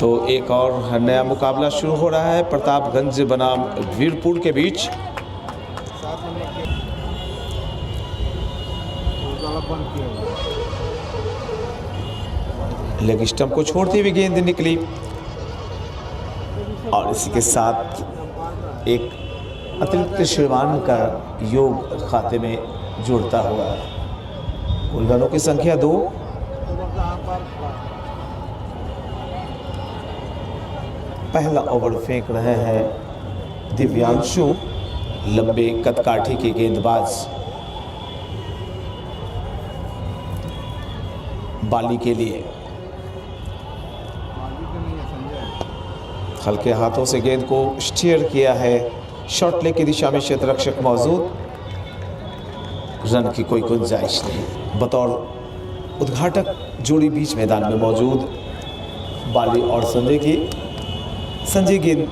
तो एक और नया मुकाबला शुरू हो रहा है प्रतापगंज बनाम वीरपुर के बीच। लेग स्टंप को छोड़ती हुई गेंद निकली और इसी के साथ एक अतिरिक्त श्रीमान का योग खाते में जुड़ता हुआ। कुल रनों की संख्या 2। पहला ओवर फेंक रहे हैं दिव्यांशु, लंबे कदकाठी के गेंदबाज। बाली के लिए हल्के हाथों से गेंद को स्टीयर किया है। शॉर्ट लेग की दिशा में क्षेत्ररक्षक मौजूद, रन की कोई गुंजाइश नहीं। बतौर उद्घाटक जोड़ी बीच मैदान में मौजूद बाली और संजय की। संजय गेंद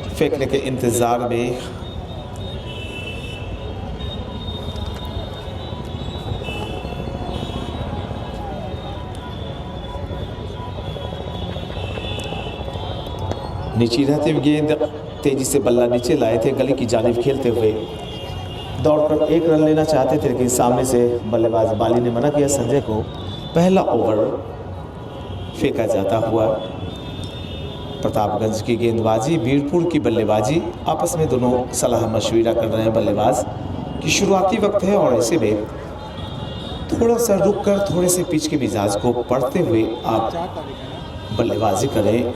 फेंकने के इंतजार में नीचे रहते हुए गेंद तेजी से बल्ला नीचे लाए थे, गली की जानिब खेलते हुए दौड़कर एक रन लेना चाहते थे, लेकिन सामने से बल्लेबाज बाली ने मना किया संजय को। पहला ओवर फेंका जाता हुआ। प्रतापगंज की गेंदबाजी, वीरपुर की बल्लेबाजी, आपस में दोनों सलाह मशविरा कर रहे हैं बल्लेबाज कि शुरुआती वक्त है और ऐसे में थोड़ा सा रुक कर थोड़े से पिच के मिजाज को पढ़ते हुए आप बल्लेबाजी करें।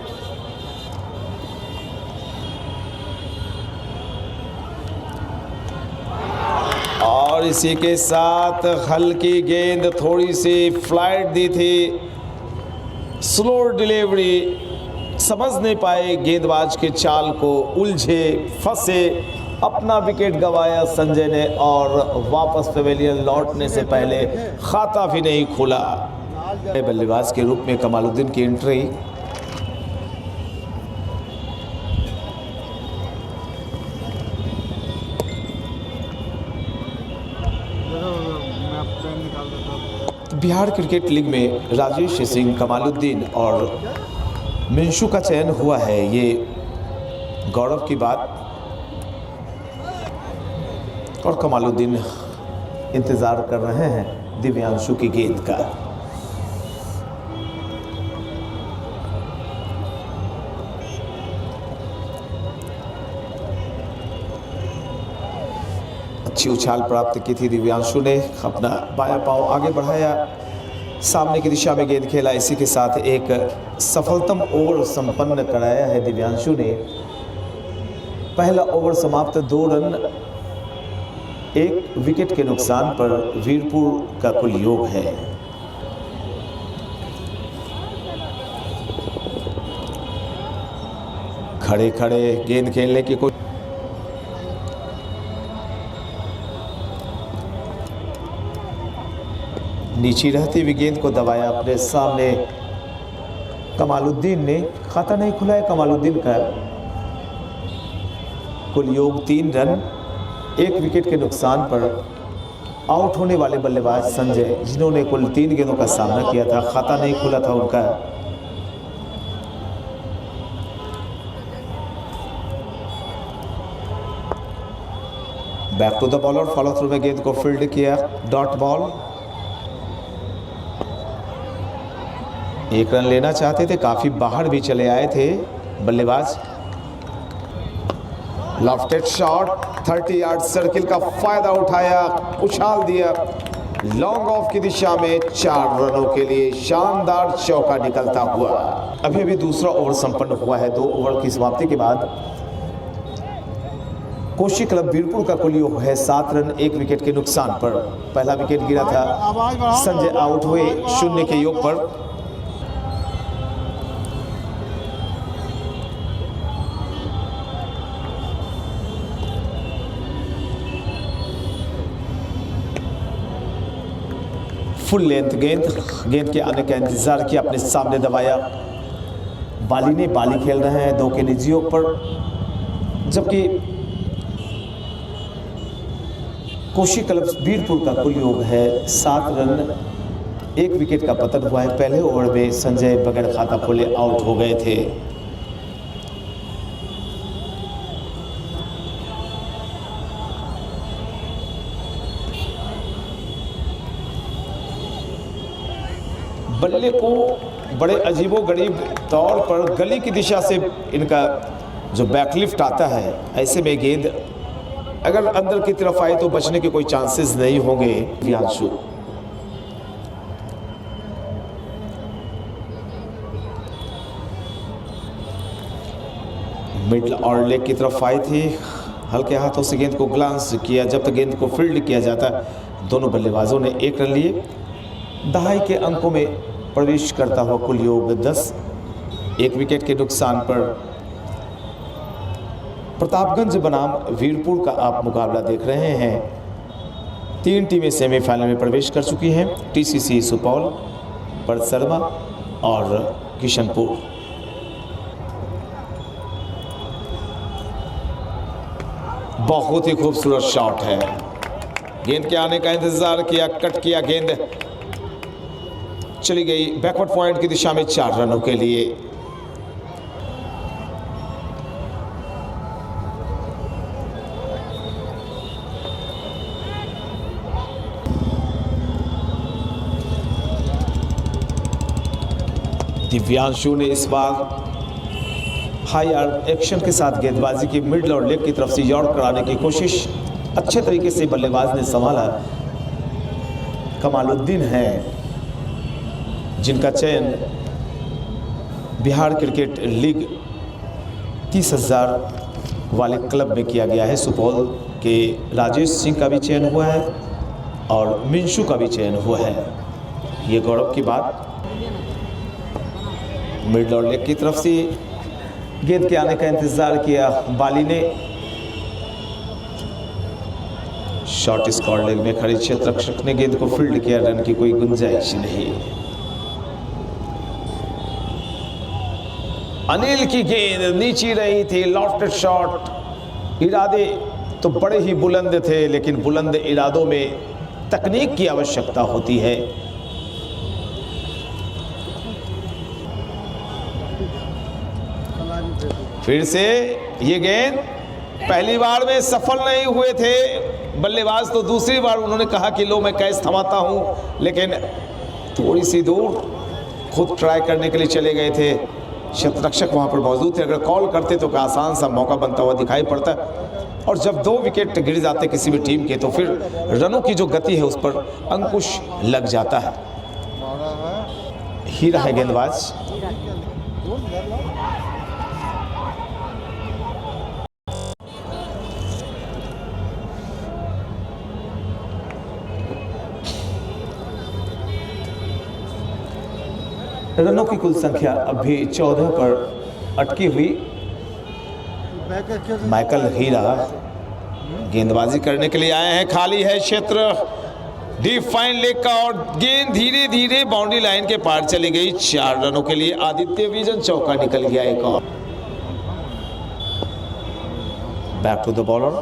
और इसी के साथ हल्की गेंद, थोड़ी सी फ्लाइट दी थी, स्लो डिलीवरी, समझ नहीं पाए गेंदबाज के चाल को, उलझे फंसे, अपना विकेट गंवाया संजय ने और वापस पवेलियन लौटने से पहले खाता भी नहीं खुला। बल्लेबाज के रूप में कमालुद्दीन की एंट्री। बिहार क्रिकेट लीग में राजेश सिंह, कमालुद्दीन और मिंशू का चयन हुआ है, ये गौरव की बात। और कमालुद्दीन इंतज़ार कर रहे हैं दिव्यांशु की गेंद का। अच्छी उछाल प्राप्त की थी दिव्यांशु ने, अपना बायां पांव आगे बढ़ाया, सामने की दिशा में गेंद खेला। इसी के साथ एक सफलतम ओवर संपन्न कराया है दिव्यांशु ने। पहला ओवर समाप्त, 2 रन 1 विकेट के नुकसान पर वीरपुर का कुल योग है। खड़े खड़े गेंद खेलने की कोई नीची रहती हुई गेंद को दबाया अपने सामने कमालुद्दीन ने। खाता नहीं खुला है कमालुद्दीन का। कुल योग 3 रन 1 विकेट के नुकसान पर आउट होने वाले बल्लेबाज संजय, जिन्होंने कुल 3 गेंदों का सामना किया था, खाता नहीं खुला था उनका। Back to the bowler, follow through में गेंद को फील्ड किया, डॉट बॉल। 1 रन लेना चाहते थे, काफी बाहर भी चले आए थे बल्लेबाज। लॉफ्टेड शॉट, 30 यार्ड सर्किल का फायदा उठाया, उछाल दिया लॉन्ग ऑफ की दिशा में। 4 रनों के लिए शानदार चौका निकलता हुआ। अभी अभी दूसरा ओवर संपन्न हुआ है। 2 ओवर की समाप्ति के बाद कोशी क्लब वीरपुर का कुल योग है 7 रन 1 विकेट के नुकसान पर। पहला विकेट गिरा था, संजय आउट हुए 0 के योग पर। फुल लेंथ गेंद के आने का इंतजार किया, अपने सामने दबाया। बाली खेल रहे हैं 2 के निजी योग पर, जबकि कोशी क्लब वीरपुर का कुल योग है 7 रन एक विकेट का पतन हुआ है। पहले ओवर में संजय बगैर खाता खोले आउट हो गए थे। बल्ले को बड़े अजीबोगरीब तौर पर गली की दिशा से इनका जो बैकलिफ्ट आता है, ऐसे में गेंद अगर अंदर की तरफ आए तो बचने के कोई चांसेस नहीं होंगे। दिव्यांशु मिडल और लेग की तरफ आई थी, हल्के हाथों से गेंद को ग्लांस किया। जब तक गेंद को फील्ड किया जाता, दोनों बल्लेबाजों ने 1 रन लिए। दहाई के अंकों में प्रवेश करता हुआ कुल योग 10। 1 विकेट के नुकसान पर प्रतापगंज बनाम वीरपुर का आप मुकाबला देख रहे हैं। 3 टीमें सेमीफाइनल में प्रवेश कर चुकी हैं। टीसीसी सुपौल, परसरमा और किशनपुर। बहुत ही खूबसूरत शॉट है। गेंद के आने का इंतजार किया, कट किया, गेंद चली गई बैकवर्ड पॉइंट की दिशा में 4 रनों के लिए। दिव्यांशु ने इस बार हाई एक्शन के साथ गेंदबाजी की। मिडल और लेग की तरफ से यॉर्क कराने की कोशिश अच्छे तरीके से बल्लेबाज ने संभाला। कमालुद्दीन है जिनका चयन बिहार क्रिकेट लीग 30,000 वाले क्लब में किया गया है। सुपौल के राजेश सिंह का भी चयन हुआ है और मिंशू का भी चयन हुआ है। ये गौरव की बात। मिडल और लेग की तरफ से गेंद के आने का इंतजार किया बाली ने। शॉर्ट स्क्वायर लेग में खड़े क्षेत्ररक्षक ने गेंद को फील्ड किया। रन की कोई गुंजाइश नहीं। अनिल की गेंद नीचे रही थी, लॉफ्टेड शॉट। इरादे तो बड़े ही बुलंद थे, लेकिन बुलंद इरादों में तकनीक की आवश्यकता होती है। फिर से ये गेंद पहली बार में सफल नहीं हुए थे बल्लेबाज, तो दूसरी बार उन्होंने कहा कि लो मैं कैच थमाता हूं, लेकिन थोड़ी सी दूर खुद ट्राई करने के लिए चले गए थे। क्षेत्ररक्षक वहां पर मौजूद थे। अगर कॉल करते तो आसान सा मौका बनता हुआ दिखाई पड़ता। और जब 2 विकेट गिर जाते किसी भी टीम के, तो फिर रनों की जो गति है उस पर अंकुश लग जाता है। हीरा है गेंदबाज। रनों की कुल संख्या अभी 14 पर अटकी हुई। माइकल हीरा गेंदबाजी करने के लिए आए हैं। खाली है क्षेत्र डीप फाइन लेग का और गेंद धीरे धीरे बाउंड्री लाइन के पार चली गई। 4 रनों के लिए आदित्य विजन चौका निकल गया एक और। Back to the bowler.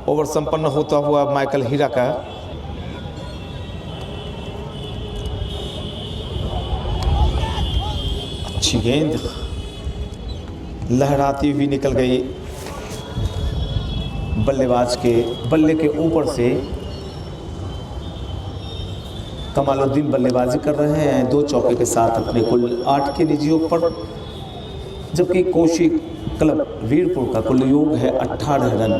Over संपन्न होता हुआ माइकल हीरा का। अच्छी गेंद लहराती हुई निकल गई बल्लेबाज के बल्ले के ऊपर से। कमालुद्दीन बल्लेबाजी कर रहे हैं 2 चौके के साथ अपने कुल 8 के निजी योग पर, जबकि कौशिक क्लब वीरपुर का कुल योग है 18 रन।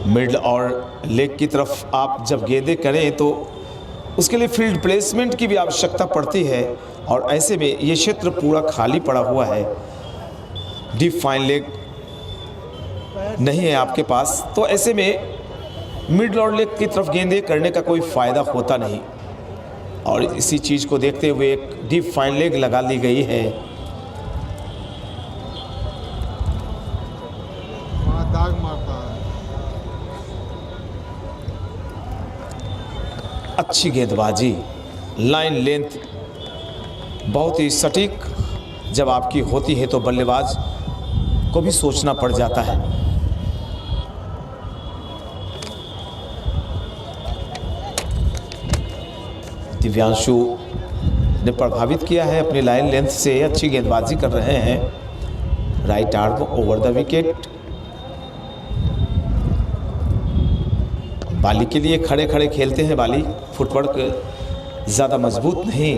मिडल और लेग की तरफ आप जब गेंदें करें तो उसके लिए फील्ड प्लेसमेंट की भी आवश्यकता पड़ती है, और ऐसे में ये क्षेत्र पूरा खाली पड़ा हुआ है। डीप फाइन लेग नहीं है आपके पास, तो ऐसे में मिडल और लेग की तरफ गेंदें करने का कोई फ़ायदा होता नहीं। और इसी चीज़ को देखते हुए एक डीप फाइन लेग लगा ली गई है। दाग मारता है। अच्छी गेंदबाजी लाइन लेंथ बहुत ही सटीक जब आपकी होती है तो बल्लेबाज को भी सोचना पड़ जाता है। दिव्यांशु ने प्रभावित किया है अपनी लाइन लेंथ से, अच्छी गेंदबाजी कर रहे हैं। Right arm over the wicket. बाली के लिए खड़े खड़े खेलते हैं बाली, फुटवर्क ज़्यादा मजबूत नहीं।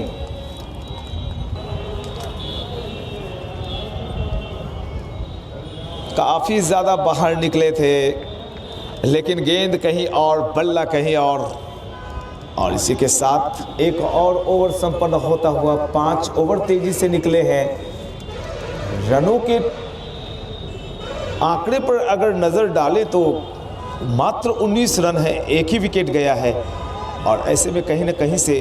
काफ़ी ज़्यादा बाहर निकले थे लेकिन गेंद कहीं और, बल्ला कहीं और इसी के साथ एक और ओवर संपन्न होता हुआ 5 ओवर तेजी से निकले हैं। रनों के आंकड़े पर अगर नज़र डालें तो मात्र 19 रन है, एक ही विकेट गया है और ऐसे में कहीं न कहीं से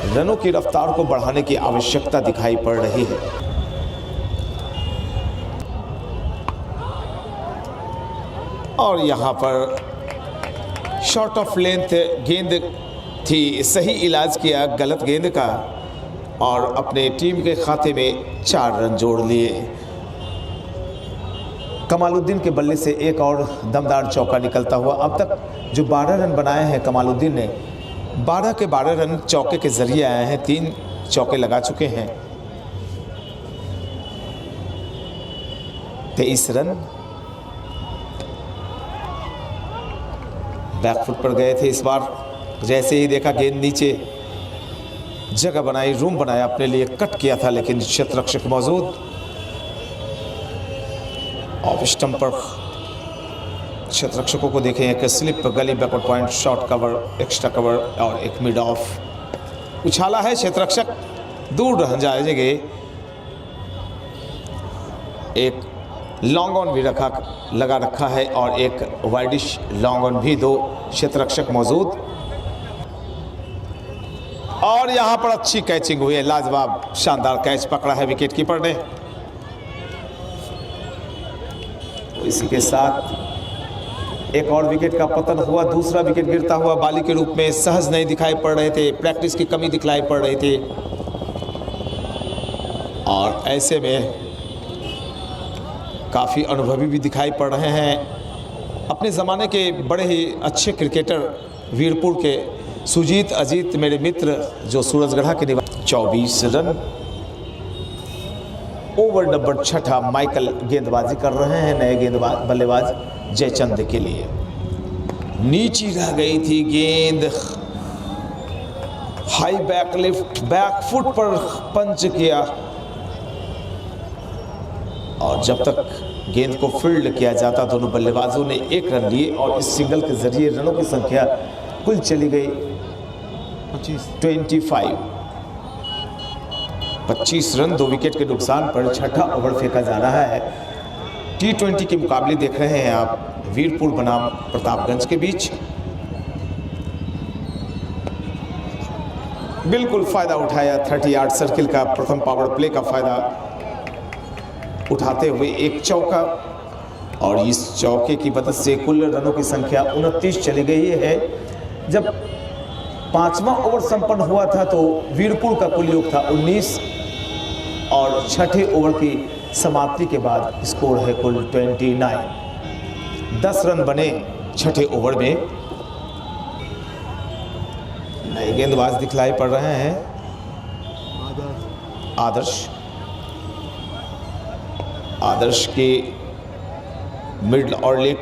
रनों की रफ्तार को बढ़ाने की आवश्यकता दिखाई पड़ रही है। और यहाँ पर शॉर्ट ऑफ लेंथ गेंद थी, सही इलाज किया गलत गेंद का और अपने टीम के खाते में 4 रन जोड़ लिए। कमालुद्दीन के बल्ले से एक और दमदार चौका निकलता हुआ। अब तक जो 12 रन बनाए हैं कमालुद्दीन ने, 12 के 12 रन चौके के जरिए आए हैं। 3 चौके लगा चुके हैं। 23 रन बैकफुट पर गए थे इस बार। जैसे ही देखा गेंद नीचे, जगह बनाई, रूम बनाया अपने लिए, कट किया था लेकिन क्षेत्ररक्षक मौजूद। ऑफ स्टंप पर क्षेत्ररक्षकों को देखें, एक स्लिप गली backward point, short cover, extra cover और एक मिड ऑफ। उछाला है क्षेत्ररक्षक, दूर रह जाएंगे। एक लॉन्ग ऑन भी लगा रखा है और एक वाइडिश लॉन्ग ऑन भी, 2 क्षेत्ररक्षक मौजूद। और यहां पर अच्छी कैचिंग हुई है, लाजवाब शानदार कैच पकड़ा है विकेट कीपर ने। तो इसी के साथ एक और विकेट का पतन हुआ। दूसरा विकेट गिरता हुआ बाली के रूप में सहज नहीं दिखाई पड़ रहे थे, प्रैक्टिस की कमी दिखाई पड़ रही थी और ऐसे में काफ़ी अनुभवी भी दिखाई पड़ रहे हैं। अपने ज़माने के बड़े ही अच्छे क्रिकेटर वीरपुर के सुजीत अजीत मेरे मित्र जो सूरजगढ़ा के निवासी। 24 रन। ओवर नंबर 6 माइकल गेंदबाजी कर रहे हैं, नए गेंदबाज बल्लेबाज जयचंद के लिए। नीची रह गई थी गेंद, high back lift, back foot पर पंच किया और जब तक गेंद को फील्ड किया जाता दोनों बल्लेबाजों ने 1 रन लिए और इस सिंगल के जरिए रनों की संख्या कुल चली गई 25 रन। 2 विकेट के नुकसान पर 6ठा ओवर फेंका जा रहा है। T20 के मुकाबले देख रहे हैं आप वीरपुर बनाम प्रतापगंज के बीच। बिल्कुल फायदा उठाया 30 यार्ड सर्किल का, प्रथम पावर प्ले का फायदा उठाते हुए एक चौका और इस चौके की मदद से कुल रनों की संख्या 29 चली गई है। जब 5वां ओवर संपन्न हुआ था तो वीरपुर का कुल योग था 19 और 6ठे ओवर की समाप्ति के बाद स्कोर है कुल 29। 10 रन बने 6ठे ओवर में। नए गेंदबाज दिखलाई पड़ रहे हैं। आदर्श के मिडल और लेग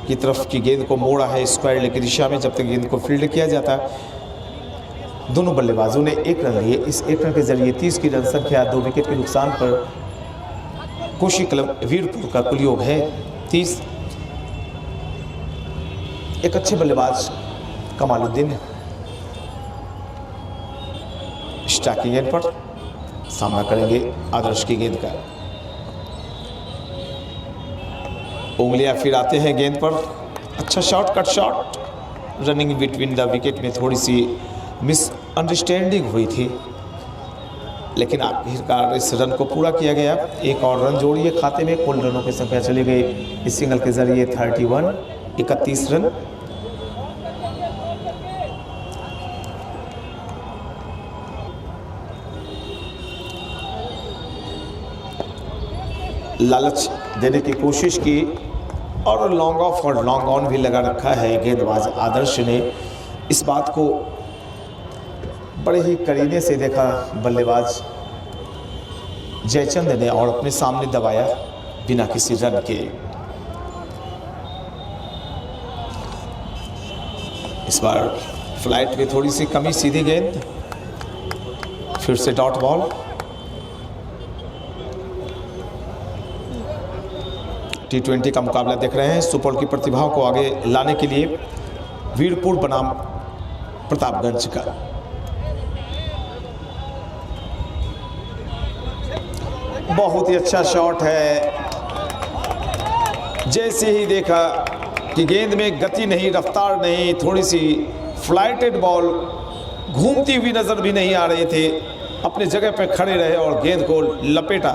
की तरफ की गेंद को मोड़ा है स्क्वायर लेग की दिशा में। जब तक गेंद को फील्ड किया जाता, दोनों बल्लेबाजों ने 1 रन लिए। इस 1 रन के जरिए 30 की रन संख्या, 2 विकेट के नुकसान पर कोशी क्लब वीरपुर का कुल योग है 30। एक अच्छे बल्लेबाज कमालुद्दीन स्ट्राइकिंग एंड पर सामना करेंगे आदर्श की गेंद का। उंगलियां फिर आते हैं गेंद पर। अच्छा shot, cut shot, running between the wicket में थोड़ी सी मिसअंडरस्टैंडिंग हुई थी लेकिन आखिरकार इस रन को पूरा किया गया। एक और रन जोड़िए खाते में, कुल रनों की संख्या चली गई इस सिंगल के जरिए 31 रन। लालच देने की कोशिश की और लॉन्ग ऑफ और लॉन्ग ऑन भी लगा रखा है। गेंदबाज आदर्श ने इस बात को बड़े ही करीने से देखा बल्लेबाज जयचंद ने और अपने सामने दबाया बिना किसी रन के। इस बार फ्लाइट में थोड़ी सी कमी, सीधी गेंद, फिर से डॉट बॉल। T20 का मुकाबला देख रहे हैं। सुपौल की प्रतिभाओं को आगे लाने के लिए वीरपुर बनाम प्रतापगंज का। बहुत ही अच्छा शॉट है। जैसे ही देखा कि गेंद में गति नहीं, रफ्तार नहीं, थोड़ी सी फ्लाइटेड बॉल, घूमती हुई नजर भी नहीं आ रहे थे, अपने जगह पे खड़े रहे और गेंद को लपेटा,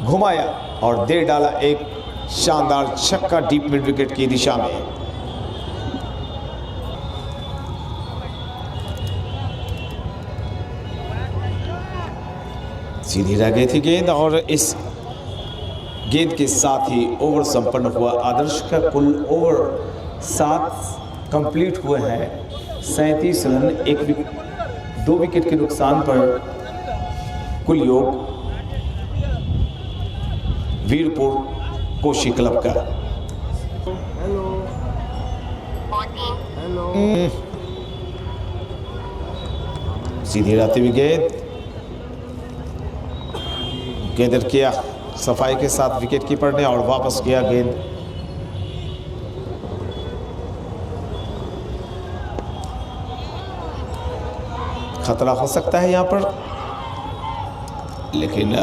घुमाया और दे डाला एक शानदार छक्का डीप मिड विकेट की दिशा में। सीधी रह गई थी गेंद और इस गेंद के साथ ही ओवर संपन्न हुआ। आदर्श का कुल ओवर 7 कंप्लीट हुए हैं। 37 रन, 2 विकेट के नुकसान पर कुल योग वीरपुर कोशी क्लब का। सीधी रहती हुई गेंदर किया सफाई के साथ विकेट कीपर ने और वापस किया गेंद। खतरा हो सकता है यहां पर, लेकिन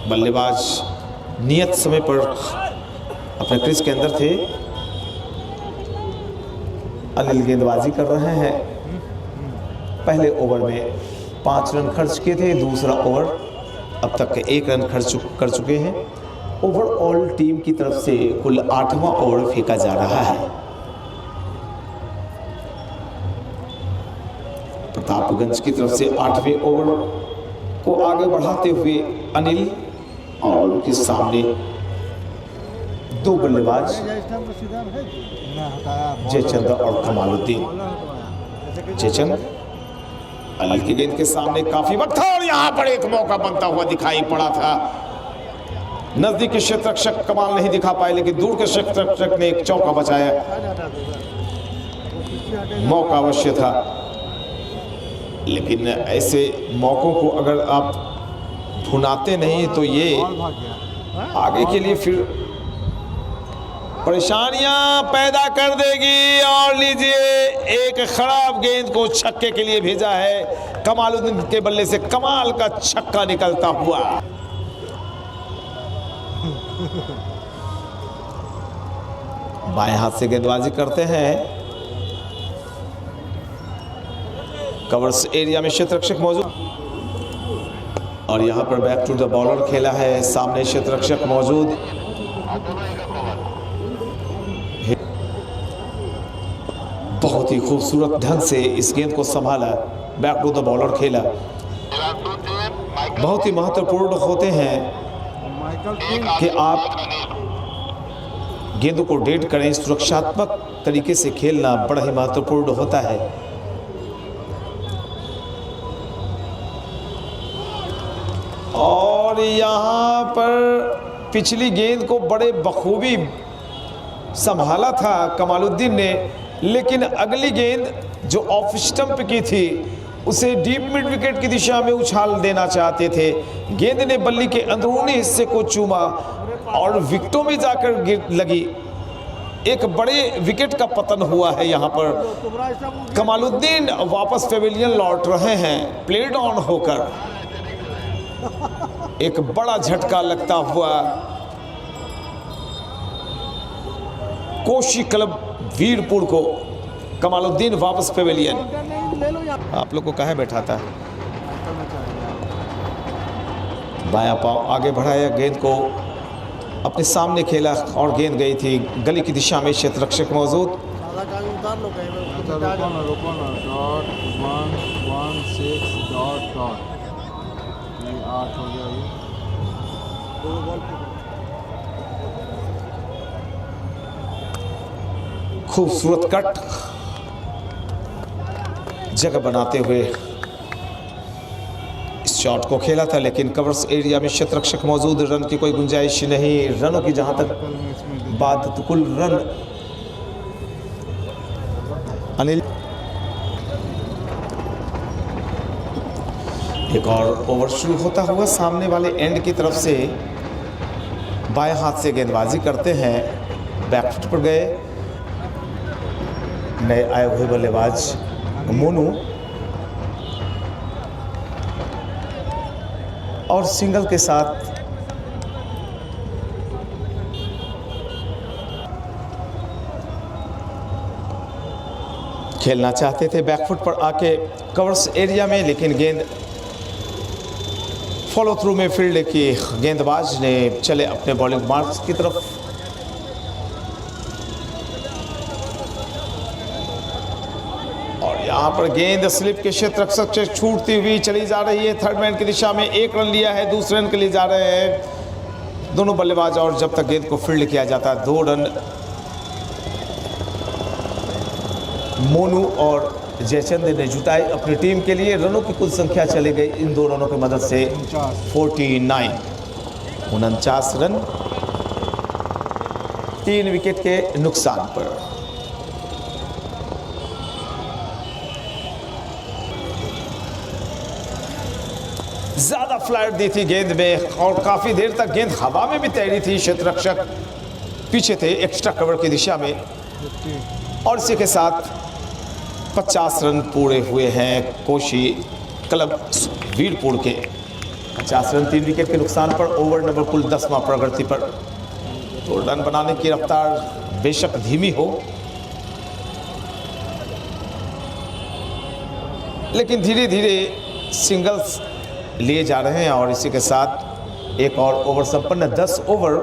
बल्लेबाज नियत समय पर अपने क्रीज के अंदर थे। अनिल गेंदबाजी कर रहे हैं। पहले ओवर में 5 रन खर्च किए थे, दूसरा ओवर अब तक 1 रन खर्च कर चुके हैं। ओवरऑल टीम की तरफ से कुल 8वां ओवर फेंका जा रहा है। प्रतापगंज की तरफ से 8वें ओवर को आगे बढ़ाते हुए अनिल और उनके सामने 2 बल्लेबाज जयचंद और कमालुद्दीन। जयचंद अनिल की गेंद के सामने काफी वक्त था और यहां पर एक मौका बनता हुआ दिखाई पड़ा था। नजदीक के क्षेत्र रक्षक कमाल नहीं दिखा पाए, लेकिन दूर के क्षेत्र रक्षक ने एक चौका बचाया। मौका अवश्य था, लेकिन ऐसे मौकों को अगर आप भुनाते नहीं तो ये आगे के लिए फिर परेशानियां पैदा कर देगी। और लीजिए, एक खराब गेंद को छक्के के लिए भेजा है। कमालुद्दीन के बल्ले से कमाल का छक्का निकलता हुआ। बाएं हाथ से गेंदबाजी करते हैं। कवर्स एरिया में क्षेत्र रक्षक मौजूद और यहां पर बैक टू द बॉलर खेला है। सामने क्षेत्र रक्षक मौजूद। बहुत ही खूबसूरत ढंग से इस गेंद को संभाला, बैक टू द बॉलर खेला। बहुत ही महत्वपूर्ण होते हैं कि आप गेंदों को डेट करें। सुरक्षात्मक तरीके से खेलना बड़ा ही महत्वपूर्ण होता है। और यहाँ पर पिछली गेंद को बड़े बखूबी संभाला था कमालुद्दीन ने, लेकिन अगली गेंद जो ऑफ स्टंप की थी उसे डीप मिड विकेट की दिशा में उछाल देना चाहते थे। गेंद ने बल्ली के अंदरूनी हिस्से को चूमा और विकेटों में जाकर गिर लगी। एक बड़े विकेट का पतन हुआ है यहाँ पर। कमालुद्दीन वापस पेविलियन लौट रहे हैं प्लेड ऑन होकर। एक बड़ा झटका लगता हुआ कोशी क्लब वीरपुर को। कमालुद्दीन वापस पेविलियन। आप लोग को कहाँ बैठा था? बायां पांव आगे बढ़ाया, गेंद को अपने सामने खेला और गेंद गई थी गली की दिशा में। क्षेत्र रक्षक मौजूद। खूबसूरत कट, जगह बनाते हुए इस शॉट को खेला था, लेकिन कवर्स एरिया में शतरक्षक मौजूद, रन की कोई गुंजाइश नहीं। रनों की जहां तक कल में इसमें बात, तो कुल रन अनिल। एक और ओवर शुरू होता हुआ सामने वाले एंड की तरफ से बाएं हाथ से गेंदबाजी करते हैं, बैकफुट पर गए नए आए हुए बल्लेबाज मोनू, और सिंगल के साथ खेलना चाहते थे बैकफुट पर आके कवर्स एरिया में, लेकिन गेंद फॉलो थ्रू में फील्ड की गेंदबाज ने चले अपने बॉलिंग मार्क्स की तरफ। और यहां पर गेंद स्लिप के क्षेत्ररक्षक से छूटती हुई चली जा रही है थर्ड मैन की दिशा में। एक रन लिया है, दूसरे रन के लिए जा रहे हैं दोनों बल्लेबाज, और जब तक गेंद को फील्ड किया जाता है 2 रन मोनू और जयचंद ने जुटाई अपनी टीम के लिए। रनों की कुल संख्या चली गई इन 2 रनों की मदद से 49 रन 3 विकेट के नुकसान पर। ज्यादा फ्लाइट दी थी गेंद में और काफी देर तक गेंद हवा में भी तैरी थी। क्षेत्ररक्षक पीछे थे एक्स्ट्रा कवर की दिशा में, और इसी के साथ 50 रन पूरे हुए हैं कोशी क्लब वीरपुर के। 50 रन 3 विकेट के नुकसान पर, ओवर नंबर कुल 10वां प्रगति पर। तो रन बनाने की रफ्तार बेशक धीमी हो, लेकिन धीरे धीरे सिंगल्स लिए जा रहे हैं, और इसी के साथ एक और ओवर संपन्न। 10 ओवर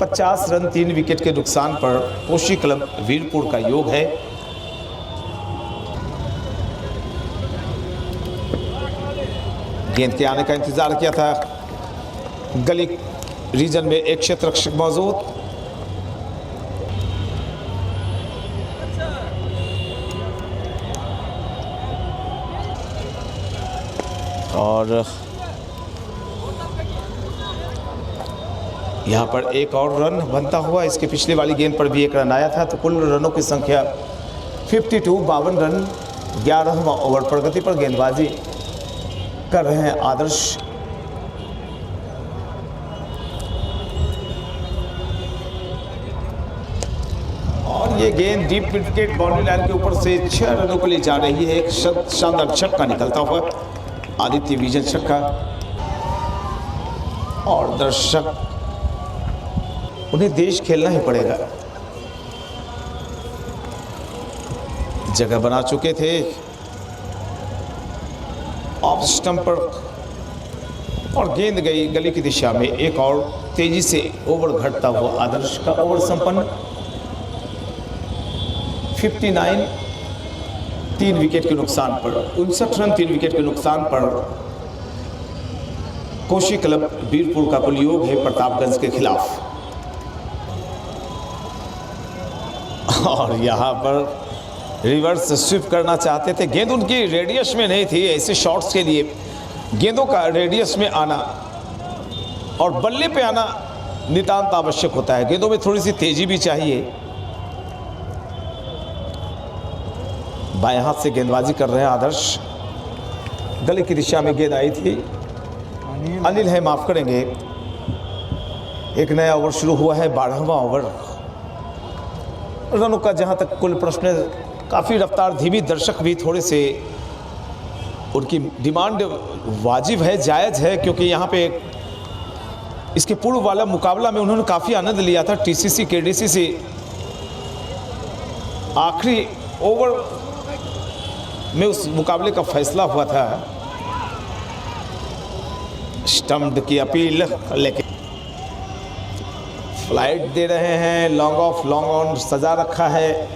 50 रन 3 विकेट के नुकसान पर कोशी क्लब वीरपुर का योग है। गेंद के आने का इंतजार किया था, गली रीजन में एक क्षेत्ररक्षक मौजूद, और यहां पर एक और रन बनता हुआ। इसके पिछले वाली गेंद पर भी एक रन आया था, तो कुल रनों की संख्या 52 रन 11वां ओवर प्रगति पर गेंदबाजी कर रहे हैं आदर्श। और ये गेंद डीप विकेट बाउंड्री लाइन के ऊपर से 6 रनों के लिए जा रही है। एक शानदार छक्का निकलता हुआ, आदित्य विजन छक्का, और दर्शक उन्हें देश खेलना ही पड़ेगा। जगह बना चुके थे ऑफ स्टंप पर, और गेंद गई गली की दिशा में। एक और तेजी से ओवर घटता हुआ आदर्श का ओवर संपन्न। 59 3 विकेट के नुकसान पर, 59 रन 3 विकेट के नुकसान पर कोशी क्लब वीरपुर का कुल योग है प्रतापगंज के खिलाफ। और यहाँ पर रिवर्स स्वीप करना चाहते थे, गेंद उनकी रेडियस में नहीं थी। ऐसे शॉट्स के लिए गेंदों का रेडियस में आना और बल्ले पे आना नितांत आवश्यक होता है। गेंदों में थोड़ी सी तेजी भी चाहिए। बाएं हाथ से गेंदबाजी कर रहे हैं आदर्श, गले की दिशा में गेंद आई थी। अनिल है, माफ करेंगे। एक नया ओवर शुरू हुआ है, 12वां ओवर। रनों का जहां तक कुल प्रश्न, काफ़ी रफ्तार धीमी, दर्शक भी थोड़े से उनकी डिमांड वाजिब है, जायज़ है, क्योंकि यहाँ पे इसके पूर्व वाला मुकाबला में उन्होंने काफ़ी आनंद लिया था। टीसीसी केडीसी से आखिरी ओवर में उस मुकाबले का फैसला हुआ था। स्टम्प्ड की अपील, लेकिन फ्लाइट दे रहे हैं, लॉन्ग ऑफ लॉन्ग ऑन सजा रखा है,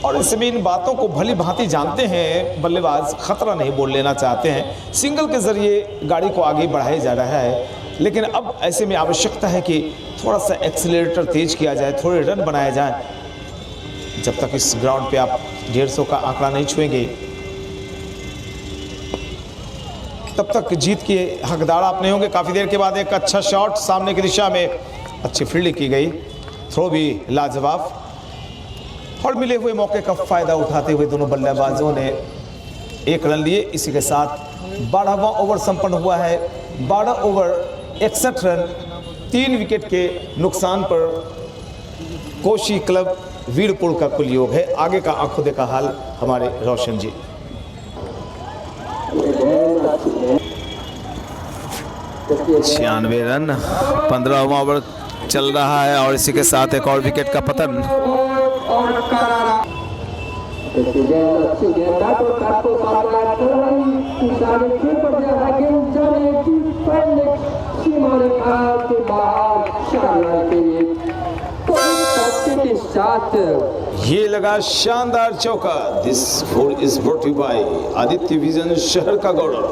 और इसमें इन बातों को भली भांति जानते हैं बल्लेबाज, खतरा नहीं बोल लेना चाहते हैं। सिंगल के जरिए गाड़ी को आगे बढ़ाया जा रहा है, लेकिन अब ऐसे में आवश्यकता है कि थोड़ा सा एक्सीलरेटर तेज किया जाए, थोड़े रन बनाए जाए। जब तक इस ग्राउंड पे आप 150 का आंकड़ा नहीं छुएंगे तब तक जीत के हकदार आप नहीं होंगे। काफ़ी देर के बाद एक अच्छा शॉट सामने की दिशा में, अच्छी फील्डिंग की गई, थ्रो भी लाजवाब और मिले हुए मौके का फ़ायदा उठाते हुए दोनों बल्लेबाजों ने 1 रन लिए। इसी के साथ 12वां ओवर संपन्न हुआ है। 12 ओवर 61 रन, 3 विकेट के नुकसान पर कोशी क्लब वीरपुर का कुल योग है। आगे का आंखों देखा हाल हमारे रोशन जी। 96 रन, 15वां ओवर चल रहा है और इसी के साथ एक और विकेट का पतन। ये लगा शानदार चौका। This four is brought you by Aditya Vision, शहर का गौरव।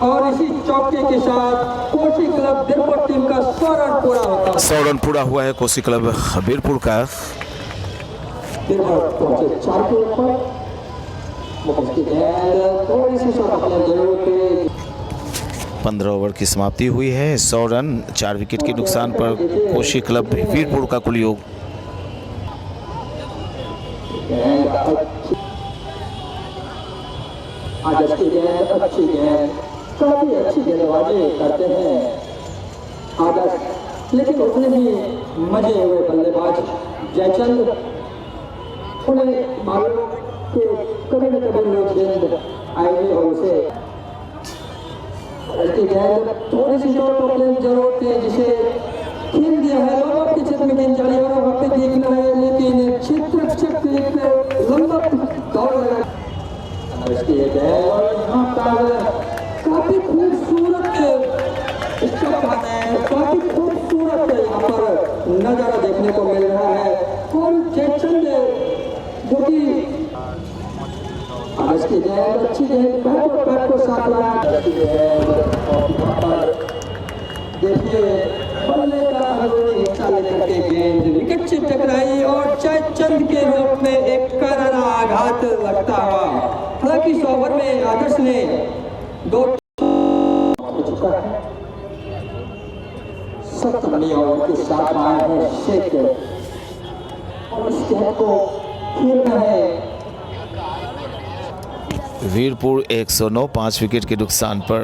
और इसी चौके के साथ कोसी क्लब वीरपुर टीम का 100 रन पूरा होता है। 100 रन पूरा हुआ है कोसी क्लब वीरपुर का। 15 ओवर की समाप्ति हुई है। 100 रन, 4 विकेट के नुकसान पर कोशी क्लब वीरपुर का कुल योग। काफी अच्छी गेंदबाजी करते हैं आदर्श, लेकिन उतने ही मजे हुए बल्लेबाज जयचंद। उन्हें मालूम कि कभी न कभी लोग गेंद आएंगे और उसे गेंद थोड़ी सी जरूरत है जिसे खेल दिया है। लोगों के क्षेत्र में गेंद जारी और वक्त देखना है, लेकिन क्षेत्र लंबा दौड़ लगा। काफी खूबसूरत यहाँ पर नजारा देखने को मिल रहा है। और जयचंद जो कि आज की गेंद अच्छी गेंद बैट को साथ लगा। देखिए बल्ले का अंदरूनी हिस्सा लेकर के गेंद विकेट से टकराई और जयचंद के रूप में एक करारा आघात लगता हुआ। हालांकि इस ओवर में आदर्श ने 2 17 ओवर के साथ आए हैं शेख और इस गेंद को खेलना है। वीरपुर 109, 5 विकेट के नुकसान पर।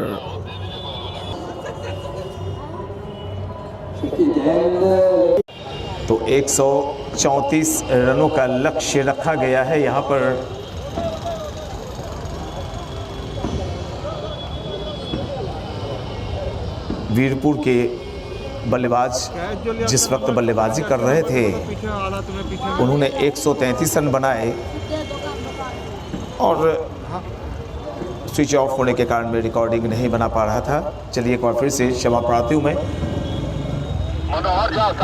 तो 134 रनों का लक्ष्य रखा गया है यहाँ पर। वीरपुर के बल्लेबाज जिस वक्त बल्लेबाजी कर रहे थे उन्होंने 133 रन बनाए और स्विच ऑफ होने के कारण मैं रिकॉर्डिंग नहीं बना पा रहा था। चलिए एक बार फिर से क्षमा प्रार्थी हूँ मैं।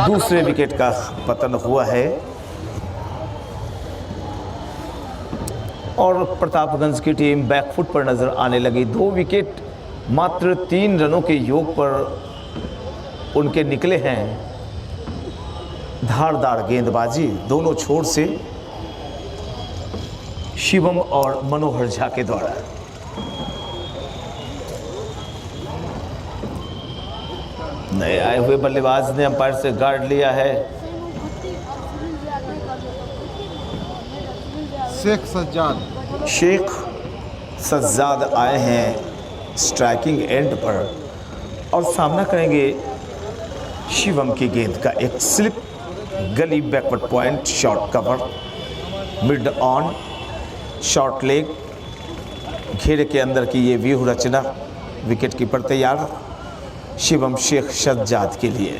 दूसरे विकेट का पतन हुआ है और प्रतापगंज की टीम बैकफुट पर नजर आने लगी। 2 विकेट मात्र 3 रनों के योग पर उनके निकले हैं। धारदार गेंदबाजी दोनों छोर से शिवम और मनोहर झा के द्वारा। नए आए हुए बल्लेबाज ने अंपायर से गार्ड लिया है। शेख सज्जाद आए हैं स्ट्राइकिंग एंड पर और सामना करेंगे शिवम की गेंद का। एक स्लिप गली backward point short cover mid on short leg घेरे के अंदर की ये व्यू रचना। विकेट कीपर तैयार शिवम शेख सज्जाद के लिए।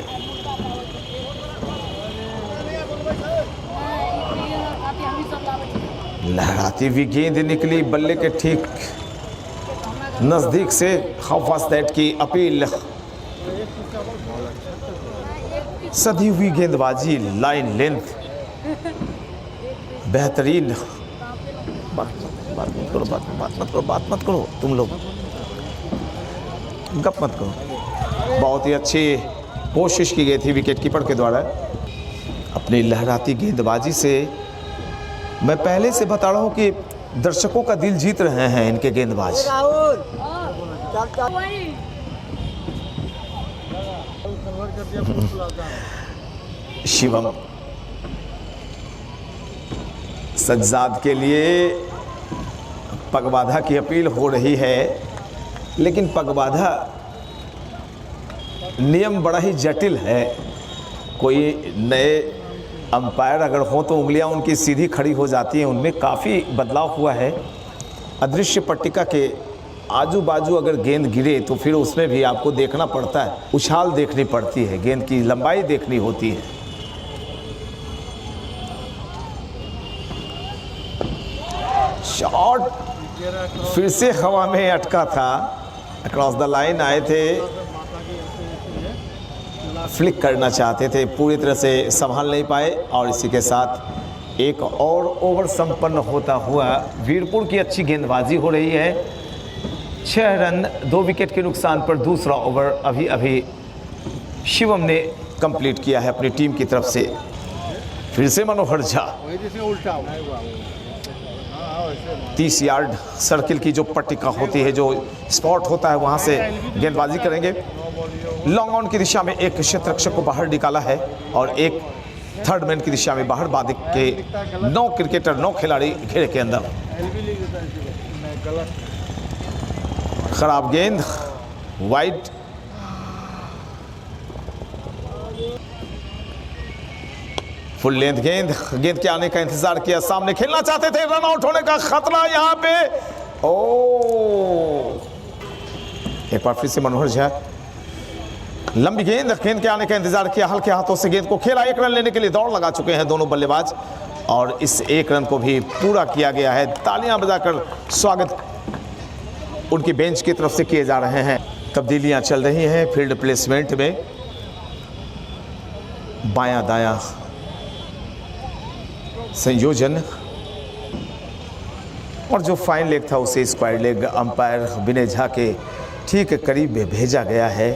लहराती हुई गेंद निकली बल्ले के ठीक नजदीक से। हाफ दैट की अपील। सधी हुई गेंदबाजी, लाइन लेंथ बेहतरीन। बात मत करो तुम लोग, गप मत करो। बहुत ही अच्छी कोशिश की गई थी विकेट कीपर के द्वारा। अपनी लहराती गेंदबाजी से मैं पहले से बता रहा हूं कि दर्शकों का दिल जीत रहे हैं इनके गेंदबाज। शिवम सज्जाद के लिए पगबाधा की अपील हो रही है, लेकिन पगबाधा नियम बड़ा ही जटिल है। कोई नए अंपायर अगर हो तो उंगलियां उनकी सीधी खड़ी हो जाती हैं, उनमें काफ़ी बदलाव हुआ है। अदृश्य पट्टिका के आजू बाजू अगर गेंद गिरे तो फिर उसमें भी आपको देखना पड़ता है, उछाल देखनी पड़ती है, गेंद की लंबाई देखनी होती है। शॉट फिर से हवा में अटका था, अक्रॉस द लाइन आए थे, फ्लिक करना चाहते थे, पूरी तरह से संभाल नहीं पाए और इसी के साथ एक और ओवर संपन्न होता हुआ वीरपुर की अच्छी गेंदबाजी हो रही है। 6 रन 2 विकेट के नुकसान पर दूसरा ओवर अभी अभी शिवम ने कंप्लीट किया है अपनी टीम की तरफ से। फिर से मनोहर झा 30 यार्ड सर्किल की जो पट्टिका होती है, जो स्पॉट होता है, वहां से गेंदबाजी करेंगे। लॉन्ग ऑन की दिशा में एक क्षेत्ररक्षक को बाहर निकाला है और एक थर्ड मैन की दिशा में बाहर। बादिक के 9 क्रिकेटर 9 खिलाड़ी घेरे के अंदर। खराब गेंद, वाइड। फुल लेंथ गेंद, गेंद के आने का इंतजार किया, सामने खेलना चाहते थे, रन आउट होने का खतरा यहां पे। एक बार फिर से मनोहर झा, लंबी गेंद, गेंद के आने का इंतजार किया, हल्के हाथों से गेंद को खेला। 1 रन लेने के लिए दौड़ लगा चुके हैं दोनों बल्लेबाज और इस 1 रन को भी पूरा किया गया है। तालियां बजाकर स्वागत उनकी बेंच की तरफ से किए जा रहे हैं। तब्दीलियां चल रही हैं फील्ड प्लेसमेंट में, बायां दायां संयोजन, और जो फाइन लेग था उसे स्क्वायर लेग अंपायर विनय झा के ठीक करीब में भेजा गया है।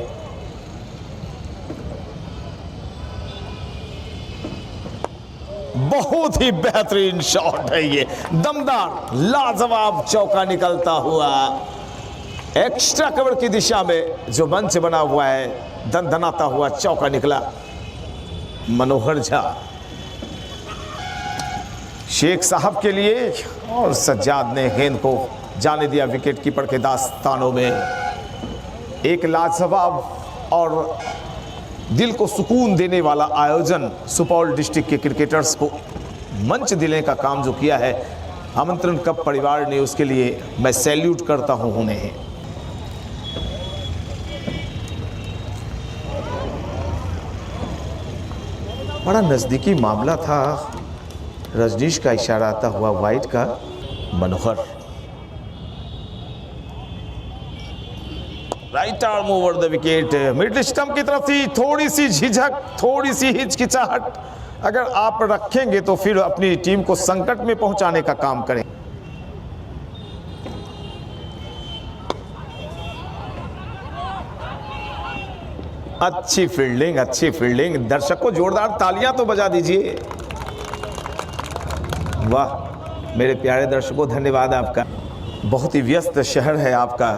बहुत ही बेहतरीन शॉट है ये, दमदार लाजवाब चौका निकलता हुआ एक्स्ट्रा कवर की दिशा में जो मंच बना हुआ है, दनदनाता हुआ चौका निकला। मनोहर झा शेख साहब के लिए और सज्जाद ने गेंद को जाने दिया विकेट कीपर के दास्तानों में। एक लाजवाब और दिल को सुकून देने वाला आयोजन सुपौल डिस्ट्रिक्ट के क्रिकेटर्स को मंच दिलाने का काम जो किया है आमंत्रण कप परिवार ने, उसके लिए मैं सैल्यूट करता हूं उन्हें। बड़ा नजदीकी मामला था, रजनीश का इशारा आता हुआ वाइड का। Manohar right arm over the wicket, middle stump की तरफ थी, थोड़ी सी झिझक, थोड़ी सी हिचकिचाहट अगर आप रखेंगे तो फिर अपनी टीम को संकट में पहुंचाने का काम करें। अच्छी फील्डिंग, अच्छी फील्डिंग। दर्शकों जोरदार तालियां तो बजा दीजिए। वाह मेरे प्यारे दर्शकों, धन्यवाद आपका। बहुत ही व्यस्त शहर है आपका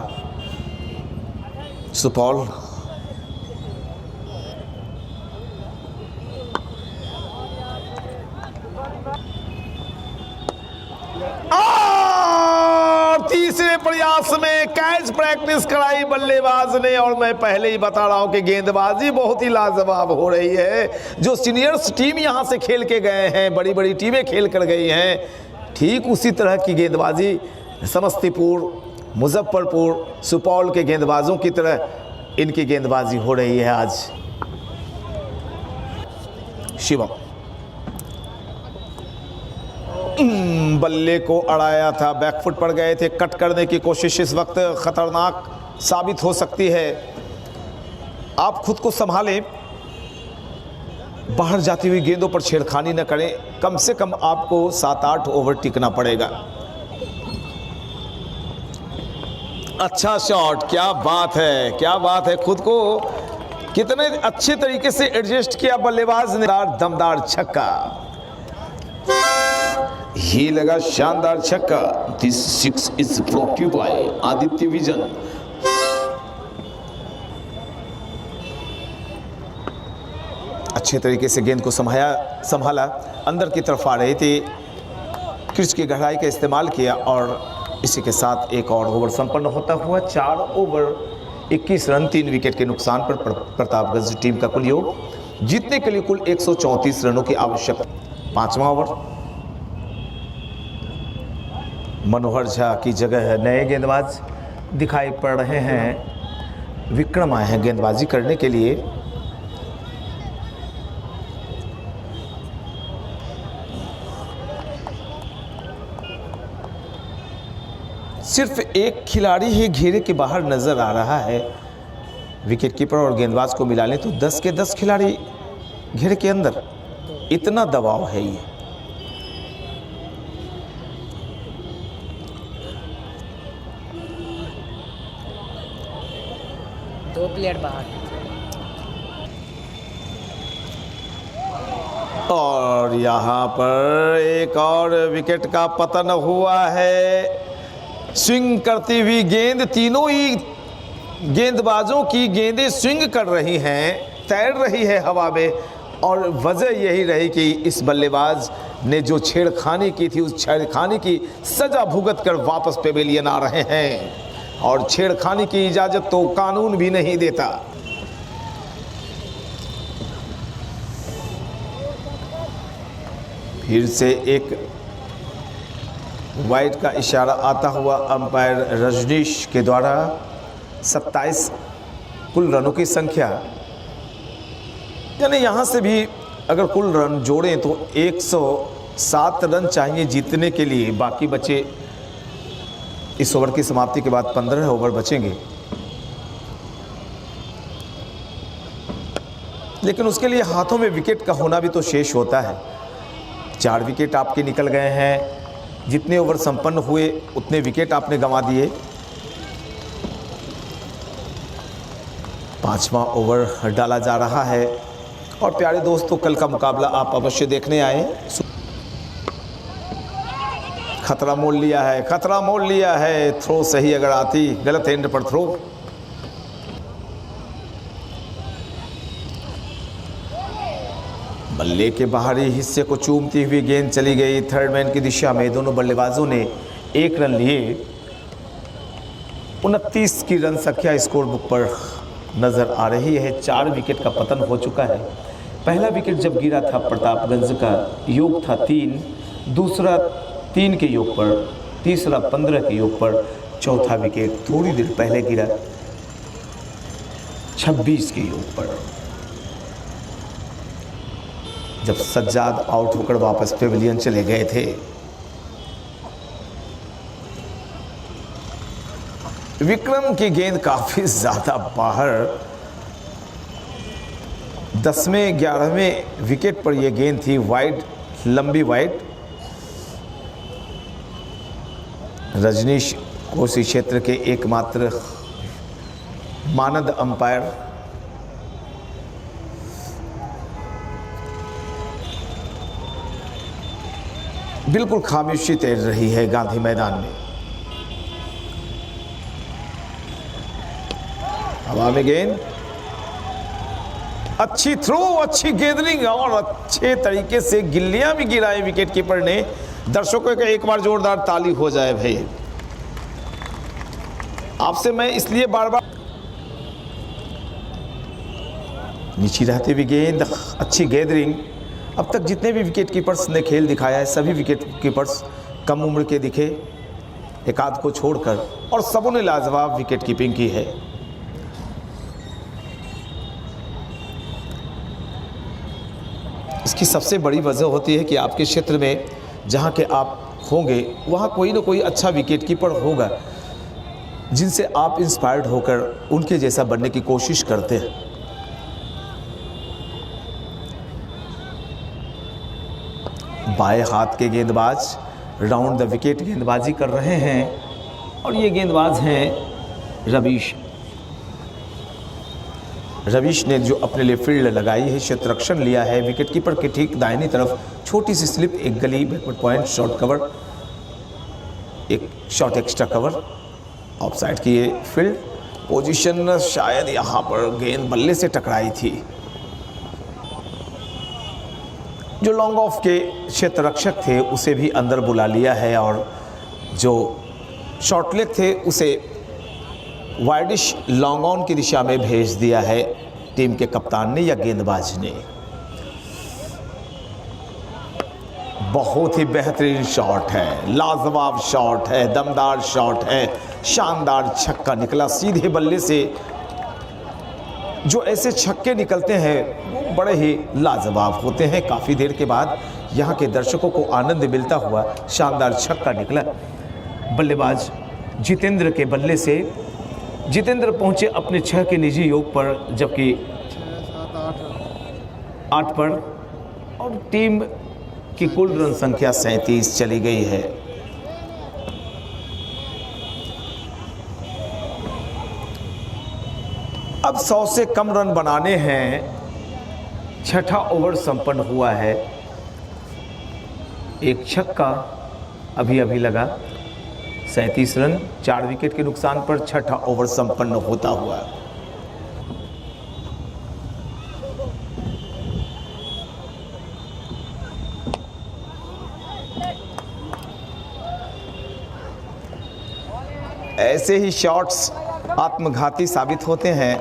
सुपौल। और तीसरे प्रयास में कैच प्रैक्टिस कराई बल्लेबाज ने, और मैं पहले ही बता रहा हूं कि गेंदबाजी बहुत ही लाजवाब हो रही है। जो सीनियर्स टीम यहां से खेल के गए हैं, बड़ी बड़ी टीमें खेल कर गई हैं, ठीक उसी तरह की गेंदबाजी समस्तीपुर, मुजफ्फरपुर, सुपौल के गेंदबाजों की तरह इनकी गेंदबाजी हो रही है आज। शिवम बल्ले को अड़ाया था, बैकफुट पड़ गए थे, कट करने की कोशिश इस वक्त खतरनाक साबित हो सकती है। आप खुद को संभालें, बाहर जाती हुई गेंदों पर छेड़खानी न करें। कम से कम आपको 7-8 ओवर टिकना पड़ेगा। अच्छा शॉट, क्या बात है, क्या बात है। खुद को कितने अच्छे तरीके से एडजस्ट किया बल्लेबाज ने, दमदार छक्का, ये लगा शानदार छक्का। This six is brought you by Aditya Vision. अच्छे तरीके से गेंद को संभाला, अंदर की तरफ आ रहे थे, क्रिच की गहराई का इस्तेमाल किया और इसी के साथ एक और ओवर संपन्न होता हुआ 4 ओवर 21 रन 3 विकेट के नुकसान पर प्रतापगंज टीम का कुल योग जीतने के लिए कुल 134 रनों की आवश्यकता। 5वां ओवर, मनोहर झा की जगह नए गेंदबाज दिखाई पड़ रहे हैं। विक्रम आए हैं गेंदबाजी करने के लिए। सिर्फ एक खिलाड़ी ही घेरे के बाहर नजर आ रहा है। विकेटकीपर और गेंदबाज को मिला लें तो 10 के 10 खिलाड़ी घेरे के अंदर। इतना दबाव है ये। दो प्लेयर बाहर और यहाँ पर एक और विकेट का पतन हुआ है। स्विंग करती हुई गेंद, तीनों ही गेंदबाजों की गेंदें स्विंग कर रही हैं, तैर रही है हवा में, और वजह यही रही कि इस बल्लेबाज ने जो छेड़खानी की थी, उस छेड़खानी की सजा भुगत कर वापस पेवेलियन आ रहे हैं। और छेड़खानी की इजाजत तो कानून भी नहीं देता। फिर से एक वाइड का इशारा आता हुआ अंपायर रजनीश के द्वारा। 27 कुल रनों की संख्या, यानी यहाँ से भी अगर कुल रन जोड़ें तो 107 रन चाहिए जीतने के लिए। बाकी बचे, इस ओवर की समाप्ति के बाद 15 ओवर बचेंगे, लेकिन उसके लिए हाथों में विकेट का होना भी तो शेष होता है। 4 विकेट आपके निकल गए हैं। जितने ओवर संपन्न हुए उतने विकेट आपने गंवा दिए। 5वां ओवर डाला जा रहा है। और प्यारे दोस्तों, कल का मुकाबला आप अवश्य देखने आए। खतरा मोल लिया है, खतरा मोल लिया है। थ्रो सही अगर आती, गलत एंड पर थ्रो। बल्ले के बाहरी हिस्से को चूमती हुई गेंद चली गई थर्ड मैन की दिशा में। दोनों बल्लेबाजों ने 1 रन लिए। 29 की रन संख्या स्कोर बुक पर नजर आ रही है। 4 विकेट का पतन हो चुका है। पहला विकेट जब गिरा था प्रतापगंज का योग था 3, दूसरा 3 के योग पर, तीसरा 15 के योग पर, चौथा विकेट थोड़ी देर पहले गिरा 26 के योग पर, जब सज्जाद आउट होकर वापस पेविलियन चले गए थे। विक्रम की गेंद काफी ज्यादा बाहर, 10वें 11वें विकेट पर यह गेंद थी, वाइड, लंबी वाइड। रजनीश कोसी क्षेत्र के एकमात्र मानद अंपायर। बिल्कुल खामोशी तैर रही है गांधी मैदान में। हवा में गेंद, अच्छी थ्रो, अच्छी गेंदरिंग और अच्छे तरीके से गिल्लियां भी गिराए विकेट कीपर ने। दर्शकों का एक बार जोरदार ताली हो जाए भाई। आपसे मैं इसलिए बार बार, नीचे रहते हुए गेंद, अच्छी गेंदरिंग। अब तक जितने भी विकेट कीपर्स ने खेल दिखाया है, सभी विकेट कीपर्स कम उम्र के दिखे, एक आध को छोड़कर, और सबों ने लाजवाब विकेट कीपिंग की है। इसकी सबसे बड़ी वजह होती है कि आपके क्षेत्र में जहां के आप होंगे वहां कोई ना कोई अच्छा विकेट कीपर होगा जिनसे आप इंस्पायर्ड होकर उनके जैसा बनने की कोशिश करते हैं। बाएं हाथ के गेंदबाज राउंड द विकेट गेंदबाजी कर रहे हैं और ये गेंदबाज हैं रवीश। रवीश ने जो अपने लिए फील्ड लगाई है, क्षेत्ररक्षण लिया है, विकेट कीपर के ठीक दाहिनी तरफ छोटी सी स्लिप, एक गली, बैकवर्ड पॉइंट, शॉर्ट कवर, एक short extra cover, of side की ये फील्ड पोजीशन। शायद यहाँ पर गेंद बल्ले से टकराई थी। जो लॉन्ग ऑफ के क्षेत्ररक्षक थे उसे भी अंदर बुला लिया है और जो शॉर्ट लेग थे उसे वाइडिश लॉन्ग ऑन की दिशा में भेज दिया है टीम के कप्तान ने या गेंदबाज ने। बहुत ही बेहतरीन शॉट है, लाजवाब शॉट है, दमदार शॉट है, शानदार छक्का निकला सीधे बल्ले से। जो ऐसे छक्के निकलते हैं वो बड़े ही लाजवाब होते हैं। काफ़ी देर के बाद यहाँ के दर्शकों को आनंद मिलता हुआ शानदार छक्का निकला बल्लेबाज जितेंद्र के बल्ले से। जितेंद्र पहुंचे अपने 6 के निजी योग पर, जबकि 8 पर, और टीम की कुल रन संख्या 37 चली गई है। अब 100 से कम रन बनाने हैं। 6ठा ओवर संपन्न हुआ है। एक छक्का अभी लगा, 37 रन 4 विकेट के नुकसान पर 6ठा ओवर संपन्न होता हुआ। ऐसे ही शॉट्स आत्मघाती साबित होते हैं।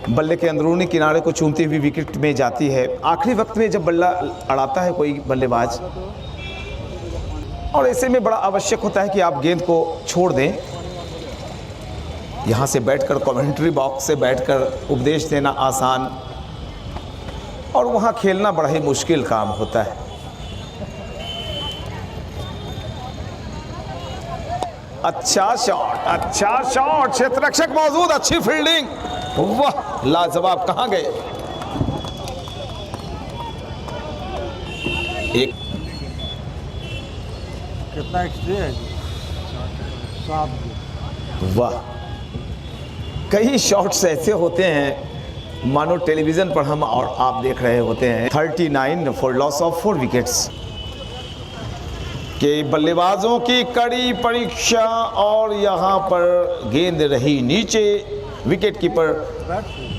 बल्ले के अंदरूनी किनारे को चूमती हुई विकेट में जाती है। आखिरी वक्त में जब बल्ला अड़ाता है कोई बल्लेबाज, और ऐसे में बड़ा आवश्यक होता है कि आप गेंद को छोड़ दें। यहाँ से बैठकर कमेंट्री बॉक्स से बैठकर उपदेश देना आसान, और वहाँ खेलना बड़ा ही मुश्किल काम होता है। अच्छा शॉट, क्षेत्ररक्षक मौजूद, अच्छी फील्डिंग, वाह लाजवाब। कहाँ गए? एक कितना एक्स्ट्रा है? 7। वाह, कई शॉट्स ऐसे होते हैं मानो टेलीविजन पर हम और आप देख रहे होते हैं। 39 फॉर लॉस ऑफ 4 विकेट्स के बल्लेबाजों की कड़ी परीक्षा, और यहाँ पर गेंद रही नीचे, विकेट कीपर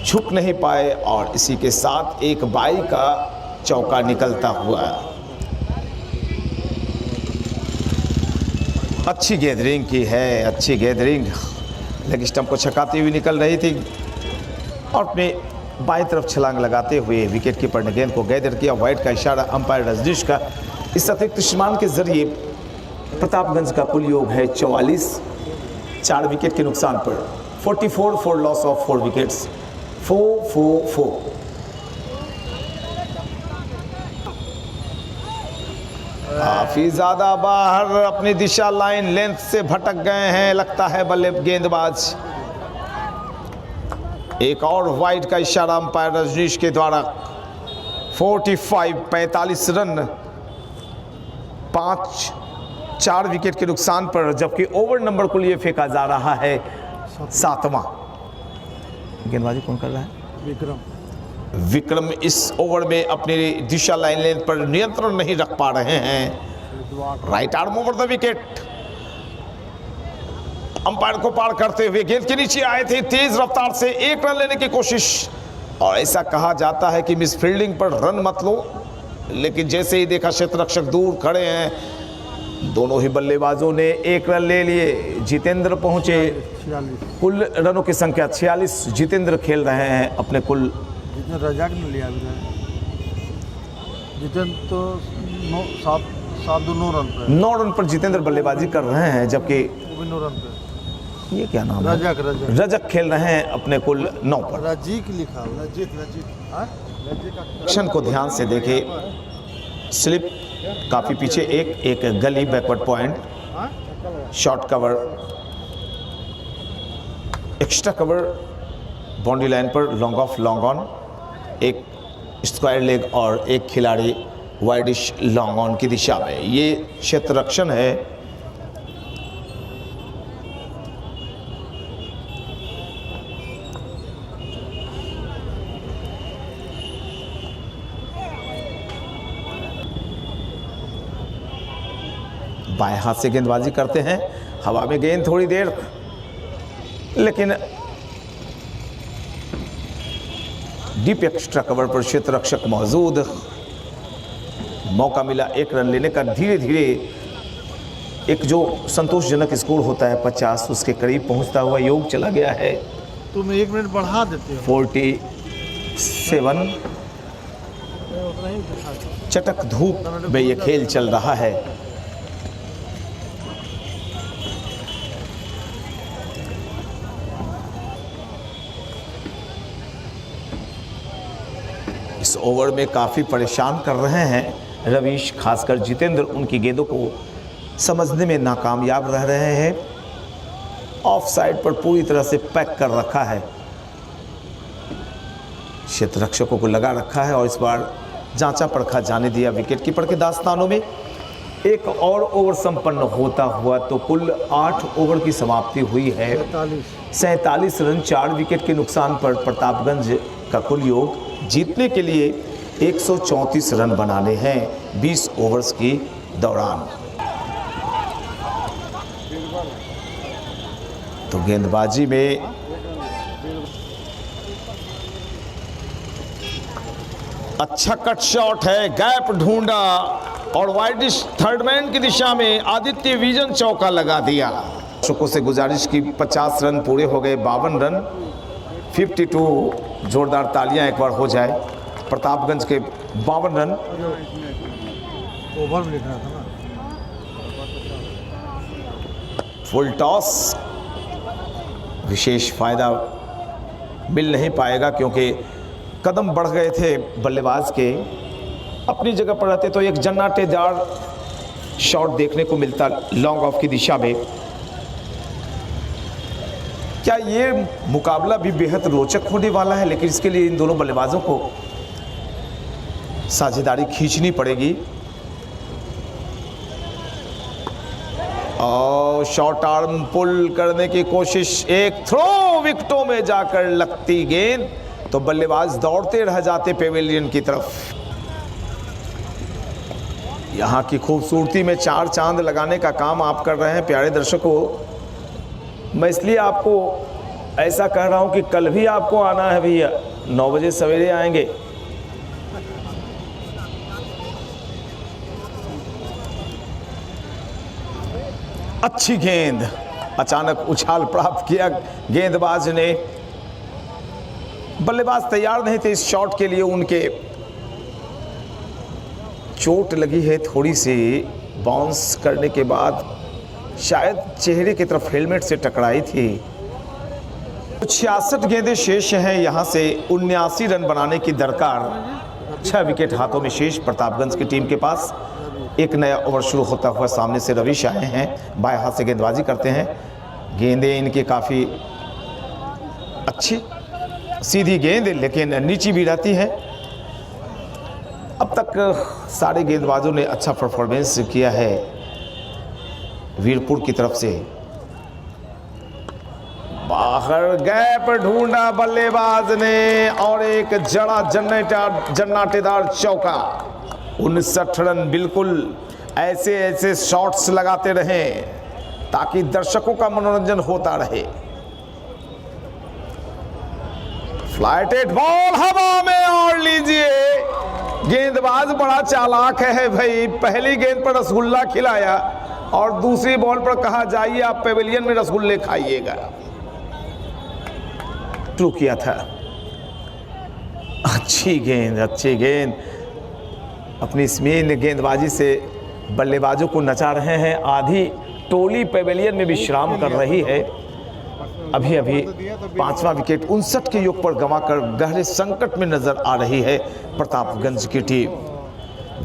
छुप नहीं पाए, और इसी के साथ एक बाई का चौका निकलता हुआ। अच्छी गैदरिंग की है, अच्छी गैदरिंग, लेग स्टंप को छकाती हुई निकल रही थी और अपने बाईं तरफ छलांग लगाते हुए विकेट कीपर ने गेंद को गैदर किया। वाइड का इशारा अंपायर रजनीश का। इस अतिरिक्त शुमान के जरिए प्रतापगंज का कुल योग है 44, 4 विकेट के नुकसान पर 44 फॉर लॉस ऑफ 4 विकेट्स, 4-4-4। काफी ज्यादा बाहर अपनी दिशा लाइन लेंथ से भटक गए हैं लगता है बल्ले गेंदबाज। एक और वाइड का इशारा अंपायर रजनीश के द्वारा। 45 रन 4 विकेट के नुकसान पर, जबकि ओवर नंबर को लिए फेंका जा रहा है 7वां। गेंदबाजी कौन कर रहा है? विक्रम इस ओवर में अपनी दिशा लाइन लेंथ पर नियंत्रण नहीं रख पा रहे हैं। Right arm over the wicket, umpire को पार करते हुए गेंद के नीचे आए थे, तेज रफ्तार से 1 रन लेने की कोशिश, और ऐसा कहा जाता है कि मिस फील्डिंग पर रन मत लो, लेकिन जैसे ही देखा क्षेत्ररक्षक दूर खड़े हैं, दोनों ही बल्लेबाजों ने 1 रन ले लिए। जितेंद्र पहुंचे, कुल रनों की संख्या 46 जितेंद्र खेल रहे हैं अपने कुल। जितने रजाक ने लिया जितेंद्र तो 9 रन पर 9 रन पर जितेंद्र बल्लेबाजी कर रहे हैं, जबकि 9 रन पे ये क्या नाम है? रजक खेल रहे हैं अपने कुल 9 पर। रजीक लिखा, रजीक एक्शन को ध्यान से देखे, स्लिप काफ़ी पीछे, एक गली, backward point, short cover, extra cover boundary line पर, लॉन्ग ऑफ लॉन्ग ऑन, एक स्क्वायर लेग और एक खिलाड़ी वाइडिश लॉन्ग ऑन की दिशा में। ये क्षेत्ररक्षण है। बाएं हाथ से गेंदबाजी करते हैं। हवा में गेंद थोड़ी देर, लेकिन डीप एक्स्ट्रा कवर पर क्षेत्र रक्षक मौजूद। मौका मिला एक रन लेने का। धीरे धीरे एक जो संतोषजनक स्कोर होता है 50, उसके करीब पहुंचता हुआ योग चला गया है। तुम 1 मिनट बढ़ा देते हो। 47। चटक धूप में ये खेल चल रहा है। इस ओवर में काफ़ी परेशान कर रहे हैं रवीश, खासकर जितेंद्र उनकी गेंदों को समझने में नाकामयाब रह रहे हैं। ऑफ साइड पर पूरी तरह से पैक कर रखा है, क्षेत्र रक्षकों को लगा रखा है और इस बार जांचा परखा जाने दिया विकेट कीपर के दास्तानों में। एक और ओवर संपन्न होता हुआ तो कुल 8 ओवर की समाप्ति हुई है। 47 रन 4 विकेट के नुकसान पर प्रतापगंज का कुल योग जीतने के लिए 134 रन बनाने हैं 20 ओवर्स की दौरान। तो गेंदबाजी में अच्छा कट शॉट है, गैप ढूंढा और वाइडिश थर्ड मैन की दिशा में आदित्य विजन चौका लगा दिया। दर्शकों से गुजारिश की 50 रन पूरे हो गए, 52 रन 52। जोरदार तालियां एक बार हो जाए। प्रतापगंज के 52 रन। ओवर में लिखा था ना। फुल टॉस, विशेष फायदा मिल नहीं पाएगा क्योंकि कदम बढ़ गए थे बल्लेबाज के। अपनी जगह पर रहते तो एक जन्नाटेदार शॉट देखने को मिलता लॉन्ग ऑफ की दिशा में। क्या ये मुकाबला भी बेहद रोचक होने वाला है, लेकिन इसके लिए इन दोनों बल्लेबाजों को साझेदारी खींचनी पड़ेगी। और शॉर्ट आर्म पुल करने की कोशिश, एक थ्रो, विकेटों में जाकर लगती गेंद तो बल्लेबाज दौड़ते रह जाते पेविलियन की तरफ। यहाँ की खूबसूरती में 4 चांद लगाने का काम आप कर रहे हैं प्यारे दर्शकों। मैं इसलिए आपको ऐसा कह रहा हूं कि कल भी आपको आना है भैया, 9 बजे सवेरे आएंगे। अच्छी गेंद, अचानक उछाल प्राप्त किया गेंदबाज ने। बल्लेबाज तैयार नहीं थे इस शॉट के लिए, उनके चोट लगी है थोड़ी सी। बाउंस करने के बाद शायद चेहरे की तरफ हेलमेट से टकराई थी। 66 गेंदें शेष हैं, यहां से 79 रन बनाने की दरकार। 6 विकेट हाथों में शेष प्रतापगंज की टीम के पास। एक नया ओवर शुरू होता हुआ सामने से रवीश आए हैं, बाएं हाथ से गेंदबाजी करते हैं। गेंदें इनकी काफ़ी अच्छी सीधी गेंद, लेकिन नीची भी रहती है। अब तक सारे गेंदबाजों ने अच्छा परफॉर्मेंस किया है वीरपुर की तरफ से। बाहर गैप ढूंढा बल्लेबाज ने और एक जड़ा जन्नाटेदार चौका। 59 रन। बिल्कुल ऐसे ऐसे शॉट्स लगाते रहें ताकि दर्शकों का मनोरंजन होता रहे। फ्लाइटेड बॉल हवा में और लीजिए। गेंदबाज बड़ा चालाक है भाई, पहली गेंद पर रसगुल्ला खिलाया और दूसरी बॉल पर कहा जाइए आप पेविलियन में रसगुल्ले खाइएगा। शुरू किया था। अच्छी गेंद, अच्छी गेंद। अपनी स्पिन गेंदबाजी से बल्लेबाजों को नचा रहे हैं। आधी टोली पेविलियन में विश्राम कर रही है। अभी अभी 5वां विकेट 59 के योग पर गंवाकर गहरे संकट में नजर आ रही है प्रतापगंज की टीम।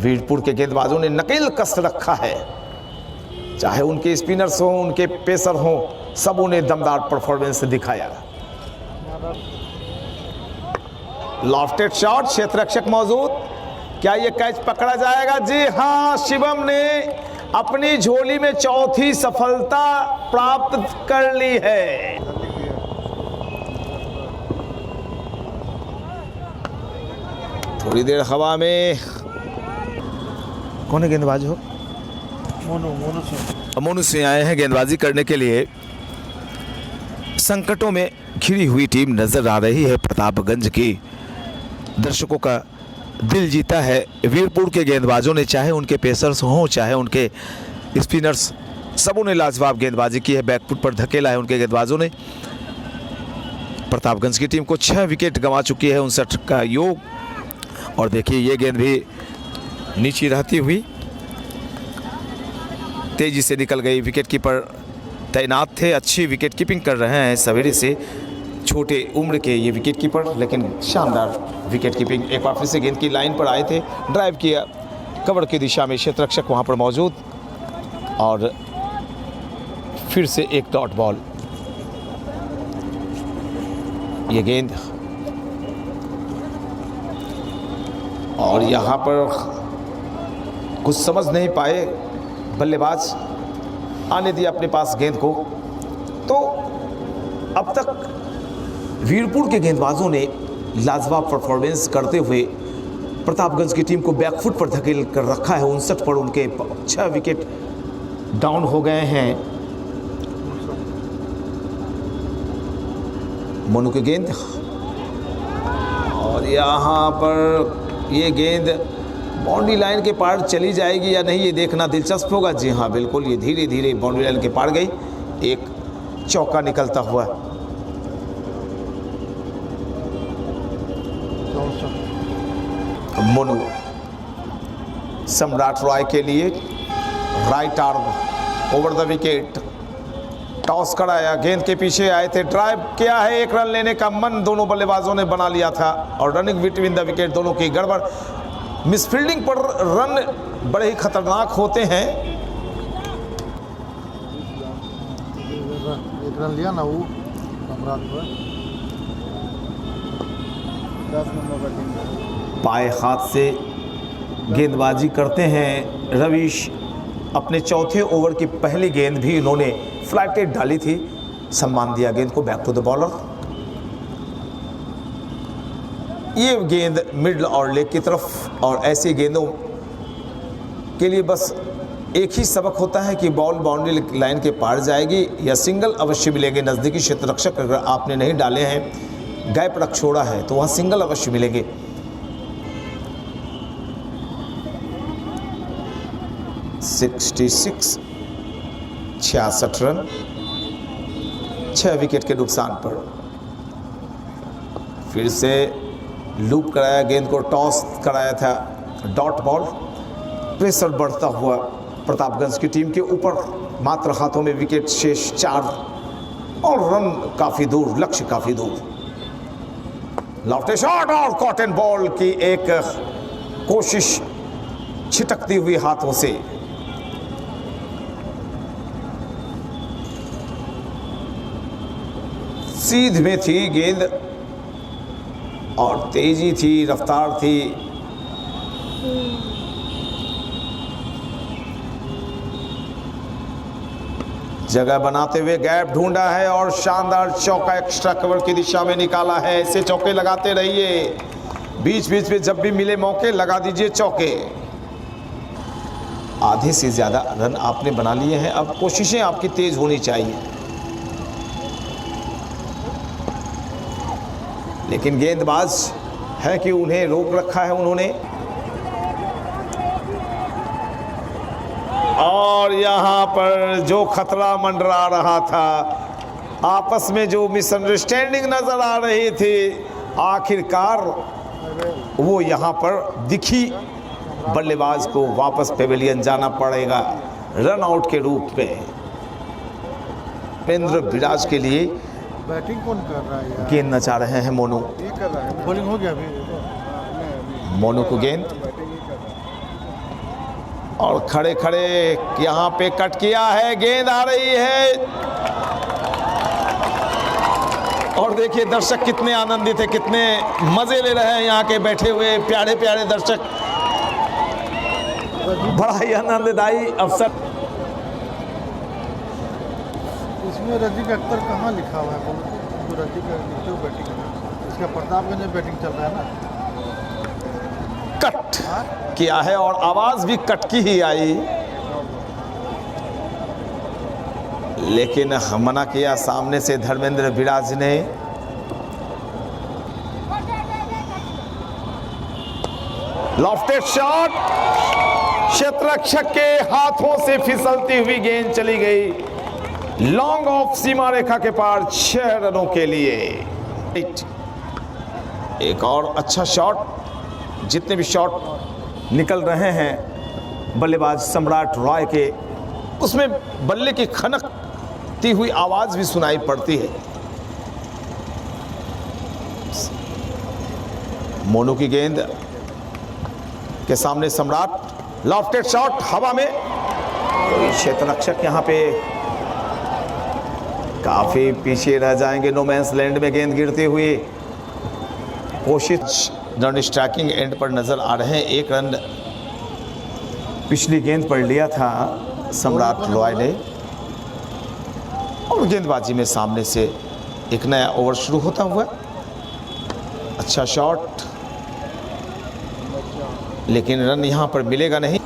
वीरपुर के गेंदबाजों ने नकेल कस रखा है, चाहे उनके स्पिनर्स हों, उनके पेसर हों, सबों ने दमदार परफॉर्मेंस दिखाया। लॉफ्टेड शॉट, क्षेत्र रक्षक मौजूद। क्या ये कैच पकड़ा जाएगा? जी हाँ, शिवम ने अपनी झोली में चौथी सफलता प्राप्त कर ली है। थोड़ी देर हवा में। कौन है गेंदबाज हो? मोनू सिंह आए हैं गेंदबाजी करने के लिए। संकटों में घिरी हुई टीम नजर आ रही है प्रतापगंज की। दर्शकों का दिल जीता है वीरपुर के गेंदबाजों ने, चाहे उनके पेसर्स हों चाहे उनके स्पिनर्स, सबों ने लाजवाब गेंदबाजी की है। बैकफुट पर धकेला है उनके गेंदबाजों ने। प्रतापगंज की टीम को 6 विकेट गंवा चुकी है, 59 का योग। और देखिए ये गेंद भी नीचे रहती हुई तेजी से निकल गई। विकेट कीपर तैनात थे, अच्छी विकेट कीपिंग कर रहे हैं सवेरे से छोटे उम्र के ये विकेट कीपर, लेकिन शानदार विकेट कीपिंग। एक बार फिर से गेंद की लाइन पर आए थे, ड्राइव किया कवर की दिशा में, क्षेत्र रक्षक वहाँ पर मौजूद, और फिर से एक डॉट बॉल। ये गेंद और यहाँ पर कुछ समझ नहीं पाए बल्लेबाज, आने दिया अपने पास गेंद को। तो अब तक वीरपुर के गेंदबाजों ने लाजवाब परफॉर्मेंस करते हुए प्रतापगंज की टीम को बैकफुट पर धकेल कर रखा है। 59 पर उनके 6 विकेट डाउन हो गए हैं। मोनू की गेंद, और यहाँ पर ये गेंद बाउंड्री लाइन के पार चली जाएगी या नहीं, ये देखना दिलचस्प होगा। जी हाँ बिल्कुल, ये धीरे धीरे बाउंड्री लाइन के पार गई। एक चौका निकलता हुआ। मोनू सम्राट रॉय के लिए right arm over the wicket, toss कराया, गेंद के पीछे आए थे, ड्राइव किया है। एक रन लेने का मन दोनों बल्लेबाजों ने बना लिया था, और रनिंग बिटवीन द विकेट दोनों की गड़बड़। मिसफील्डिंग पर रन बड़े ही खतरनाक होते हैं। एक रन लिया ना वो पाए हाथ से गेंदबाजी करते हैं रवीश। अपने चौथे ओवर की पहली गेंद भी इन्होंने फ्लैटेड डाली थी, सम्मान दिया गेंद को, बैक टू द बॉलर। ये गेंद मिडल और लेग की तरफ, और ऐसी गेंदों के लिए बस एक ही सबक होता है कि बॉल बाउंड्री लाइन के पार जाएगी या सिंगल अवश्य मिलेंगे। नज़दीकी क्षेत्र रक्षक अगर आपने नहीं डाले हैं, गैप रख छोड़ा है, तो वहाँ सिंगल अवश्य मिलेंगे। (66) 66 रन 6 विकेट के नुकसान पर। फिर से लूप कराया, गेंद को टॉस कराया था, डॉट बॉल। प्रेशर बढ़ता हुआ प्रतापगंज की टीम के ऊपर, मात्र हाथों में विकेट शेष 4, और रन काफ़ी दूर, लक्ष्य काफ़ी दूर। लॉफ्टेड शॉट और कॉटन बॉल की एक कोशिश छिटकती हुई हाथों से। सीध में थी गेंद, और तेजी थी, रफ्तार थी। जगह बनाते हुए गैप ढूंढा है, और शानदार चौका एक्स्ट्रा कवर की दिशा में निकाला है। ऐसे चौके लगाते रहिए, बीच बीच में जब भी मिले मौके लगा दीजिए चौके। आधे से ज़्यादा रन आपने बना लिए हैं, अब कोशिशें आपकी तेज होनी चाहिए। लेकिन गेंदबाज है कि उन्हें रोक रखा है उन्होंने, और यहाँ पर जो खतरा मंडरा रहा था, आपस में जो मिसअंडरस्टैंडिंग नजर आ रही थी, आखिरकार वो यहाँ पर दिखी। बल्लेबाज को वापस पेवेलियन जाना पड़ेगा रन आउट के रूप में। पेंद्र विराज के लिए बैटिंग कौन कर रहा है यार? गेंद नचा रहे हैं मोनू। ये कर रहा है, बॉलिंग हो गया अभी। मोनू को गेंद, और खड़े खड़े यहाँ पे कट किया है, गेंद आ रही है, और देखिए दर्शक कितने आनंदित है, कितने मजे ले रहे हैं यहाँ के बैठे हुए प्यारे प्यारे दर्शक। बड़ा ही आनंददायी अवसर। इसमें रजीक अख्तर कहाँ लिखा हुआ है? तो रजीक नीचे बैटिंग है, इसका प्रतापगंज में बैटिंग चल रहा है ना। कट किया है, और आवाज भी कट की ही आई। लेकिन मना किया सामने से धर्मेंद्र बिराज ने। लॉफ्टेड शॉट, क्षेत्ररक्षक के हाथों से फिसलती हुई गेंद चली गई लॉन्ग ऑफ सीमा रेखा के पार 6 रनों के लिए। एक और अच्छा शॉट, जितने भी शॉट निकल रहे हैं बल्लेबाज सम्राट रॉय के, उसमें बल्ले की खनकती हुई आवाज भी सुनाई पड़ती है। मोनू की गेंद के सामने सम्राट, लॉफ्टेड शॉट हवा में, तो क्षेत्ररक्षक यहां पे काफी पीछे रह जाएंगे। नो मैंस लैंड में गेंद गिरती हुई, कोशिश रन स्ट्राइकिंग एंड पर नजर आ रहे हैं। 1 रन पिछली गेंद पर लिया था सम्राट रॉय ने, और गेंदबाजी में सामने से एक नया ओवर शुरू होता हुआ। अच्छा शॉट, लेकिन रन यहां पर मिलेगा नहीं।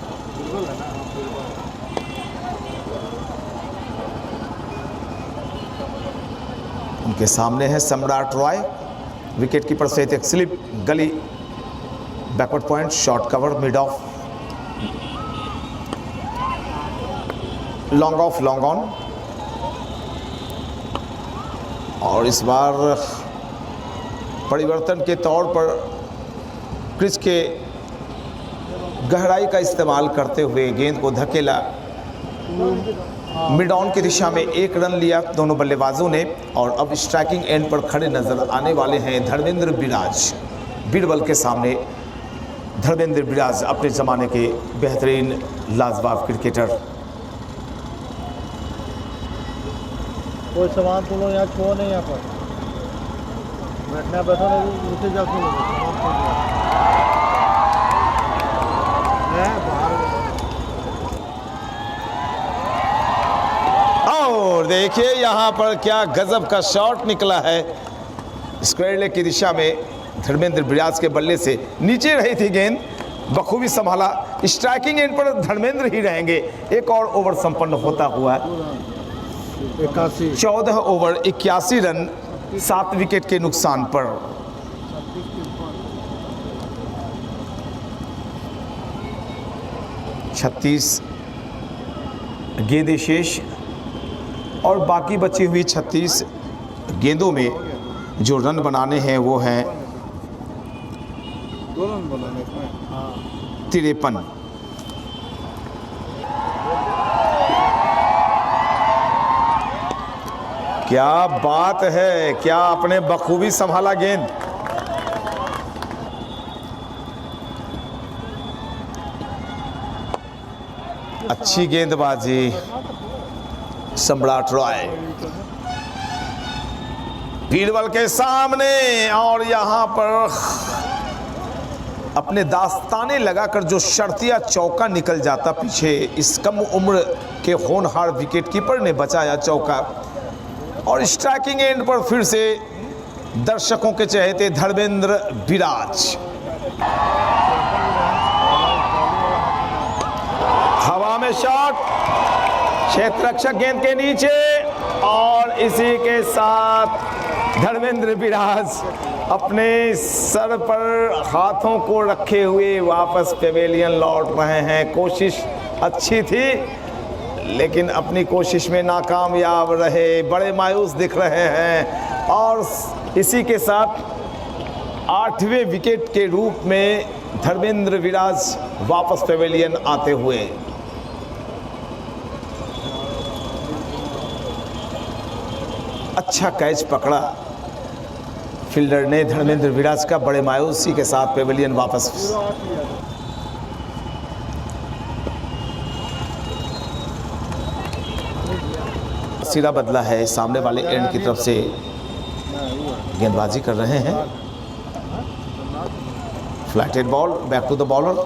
उनके सामने है सम्राट रॉय, विकेट कीपर सहित एक स्लिप गली, backward point, short cover, mid of, long off, long on. और इस बार परिवर्तन के तौर पर क्रिच के गहराई का इस्तेमाल करते हुए गेंद को धकेला, मिड ऑन की दिशा में 1 रन लिया दोनों बल्लेबाजों ने। और अब स्ट्राइकिंग एंड पर खड़े नजर आने वाले हैं धर्मेंद्र बिराज। बीरबल के सामने धर्मेंद्र बिराज, अपने ज़माने के बेहतरीन लाजवाब क्रिकेटर। कोई सामान तुम लोग यहाँ छुओ नहीं, यहाँ पर बैठना बैठो नहीं, नीचे जा तुम और देखिए यहाँ पर क्या गजब का शॉट निकला है। स्क्वायर लेग की दिशा में धर्मेंद्र बिराज के बल्ले से नीचे रही थी गेंद, बखूबी संभाला। स्ट्राइकिंग एंड पर धर्मेंद्र ही रहेंगे। एक और ओवर संपन्न होता हुआ 14 ओवर 81 रन 7 विकेट के नुकसान पर। छत्तीस गेंदें शेष, और बाकी बची हुई 36 गेंदों में जो रन बनाने हैं वो हैं 53। क्या बात है, क्या आपने बखूबी संभाला गेंद। अच्छी गेंदबाजी सम्राट रॉय बीरबल के सामने, और यहां पर अपने दास्ताने लगाकर जो शर्तिया चौका निकल जाता पीछे, इस कम उम्र के होनहार विकेटकीपर ने बचाया चौका। और स्ट्राइकिंग एंड पर फिर से दर्शकों के चहेते धर्मेंद्र बिराज। हवा में शॉट, क्षेत्ररक्षक गेंद के नीचे, और इसी के साथ धर्मेंद्र बिराज अपने सर पर हाथों को रखे हुए वापस पेवेलियन लौट रहे हैं। कोशिश अच्छी थी, लेकिन अपनी कोशिश में नाकामयाब रहे, बड़े मायूस दिख रहे हैं। और इसी के साथ 8वें विकेट के रूप में धर्मेंद्र बिराज वापस पेवेलियन आते हुए। अच्छा कैच पकड़ा फील्डर ने धर्मेंद्र बिराज का, बड़े मायूसी के साथ पेवेलियन वापस। सिरा बदला है, सामने वाले एंड की तरफ से गेंदबाजी कर रहे हैं। Flighted ball, back to the bowler,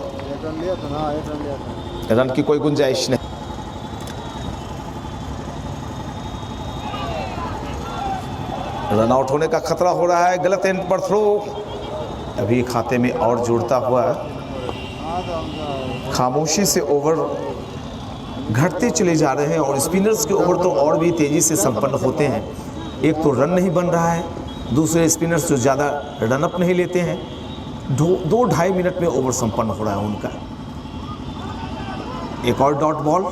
run की कोई गुंजाइश नहीं। रन आउट होने का खतरा हो रहा है, गलत एंड पर थ्रो, अभी खाते में और जुड़ता हुआ। खामोशी से ओवर घटते चले जा रहे हैं और स्पिनर्स के ओवर तो और भी तेज़ी से संपन्न होते हैं। एक तो रन नहीं बन रहा है, दूसरे स्पिनर्स जो ज़्यादा रन अप नहीं लेते हैं। 2-2.5 मिनट में ओवर संपन्न हो रहा है उनका। एक और डॉट बॉल,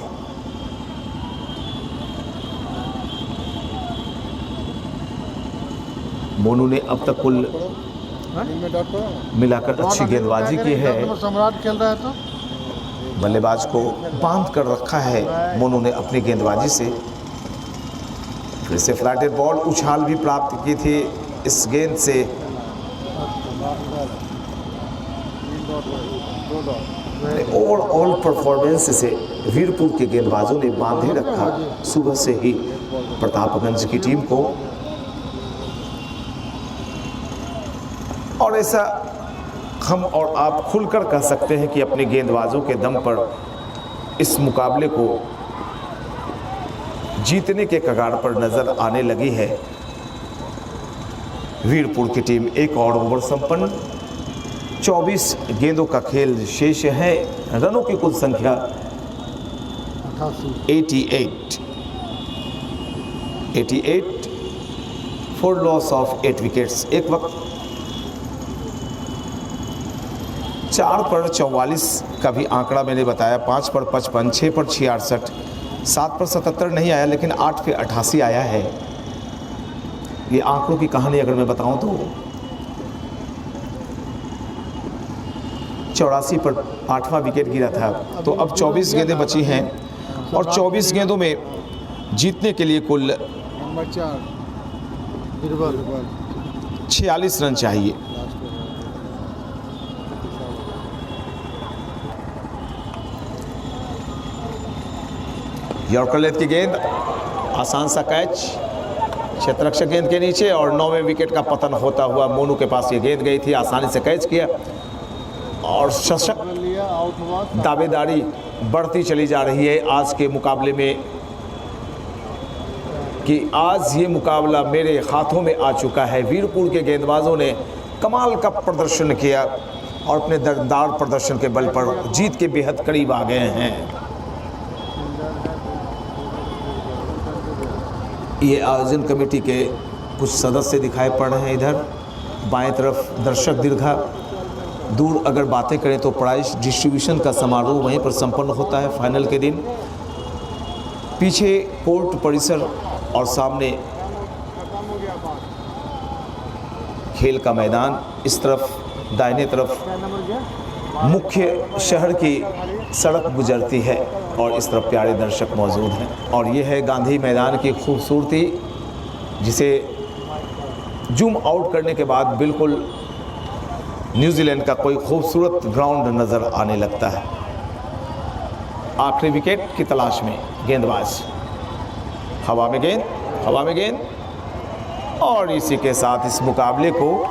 मोनू ने अब तक कुल मिलाकर अच्छी गेंदबाजी की है। सम्राट खेल रहा है तो बल्लेबाज को बांध कर रखा है मोनू ने अपनी गेंदबाजी से। फिर से फ्लैटेड बॉल, उछाल भी प्राप्त की थी इस गेंद से। ओवरऑल परफॉर्मेंस से वीरपुर के गेंदबाजों ने बांधे रखा सुबह से ही प्रतापगंज की टीम को। और ऐसा हम और आप खुलकर कह सकते हैं कि अपने गेंदबाजों के दम पर इस मुकाबले को जीतने के कगार पर नजर आने लगी है। वीरपुर की टीम एक और ओवर संपन्न, 24 गेंदों का खेल शेष है। रनों की कुल संख्या 88 फॉर लॉस ऑफ 8 विकेट्स। एक वक्त 4 पर 44 का भी आंकड़ा मैंने बताया, 5 पर 55, 6 पर 66, 7 पर 77 नहीं आया, लेकिन 8 पे 88 आया है। ये आंकड़ों की कहानी अगर मैं बताऊं तो 84 पर 8वां विकेट गिरा था। तो अब 24 गेंदें बची हैं और 24 गेंदों में जीतने के लिए कुल नंबर 4 46 रन चाहिए। यॉर्कर लेंथ की गेंद, आसान सा कैच, क्षेत्ररक्षक गेंद के नीचे और 9वें विकेट का पतन होता हुआ मोनू के पास ये गेंद गई थी। आसानी से कैच किया और सशक्त दावेदारी बढ़ती चली जा रही है आज के मुकाबले में कि आज ये मुकाबला मेरे हाथों में आ चुका है। वीरपुर के गेंदबाजों ने कमाल का प्रदर्शन किया और अपने दर्दार प्रदर्शन के बल पर जीत के बेहद करीब आ गए हैं। ये आयोजन कमेटी के कुछ सदस्य दिखाई पड़ रहे हैं। इधर बाएं तरफ दर्शक दीर्घा, दूर अगर बातें करें तो प्राइज डिस्ट्रीब्यूशन का समारोह वहीं पर संपन्न होता है फाइनल के दिन। पीछे कोर्ट परिसर और सामने खेल का मैदान, इस तरफ दाहिने तरफ मुख्य शहर की सड़क गुजरती है और इस तरफ प्यारे दर्शक मौजूद हैं। और ये है गांधी मैदान की खूबसूरती, जिसे जूम आउट करने के बाद बिल्कुल न्यूजीलैंड का कोई खूबसूरत ग्राउंड नज़र आने लगता है। आखिरी विकेट की तलाश में गेंदबाज, हवा में गेंद और इसी के साथ इस मुकाबले को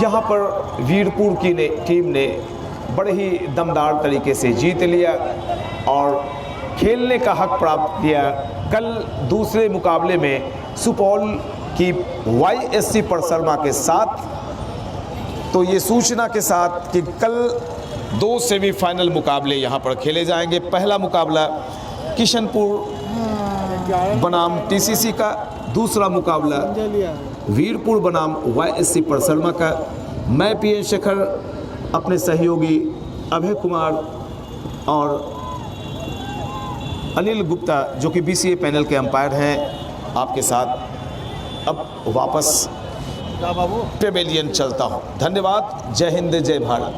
यहाँ पर वीरपुर की टीम ने बड़े ही दमदार तरीके से जीत लिया और खेलने का हक प्राप्त किया। कल दूसरे मुकाबले में सुपौल की YSC परसरमा के साथ, तो ये सूचना के साथ कि कल 2 सेमीफाइनल मुकाबले यहाँ पर खेले जाएंगे। पहला मुकाबला किशनपुर बनाम TCC का, दूसरा मुकाबला वीरपुर बनाम YSC परसरमा का। मैं PN शेखर, अपने सहयोगी अभय कुमार और अनिल गुप्ता जो कि BCA पैनल के अंपायर हैं, आपके साथ अब वापस पेवेलियन चलता हूँ। धन्यवाद। जय हिंद, जय भारत।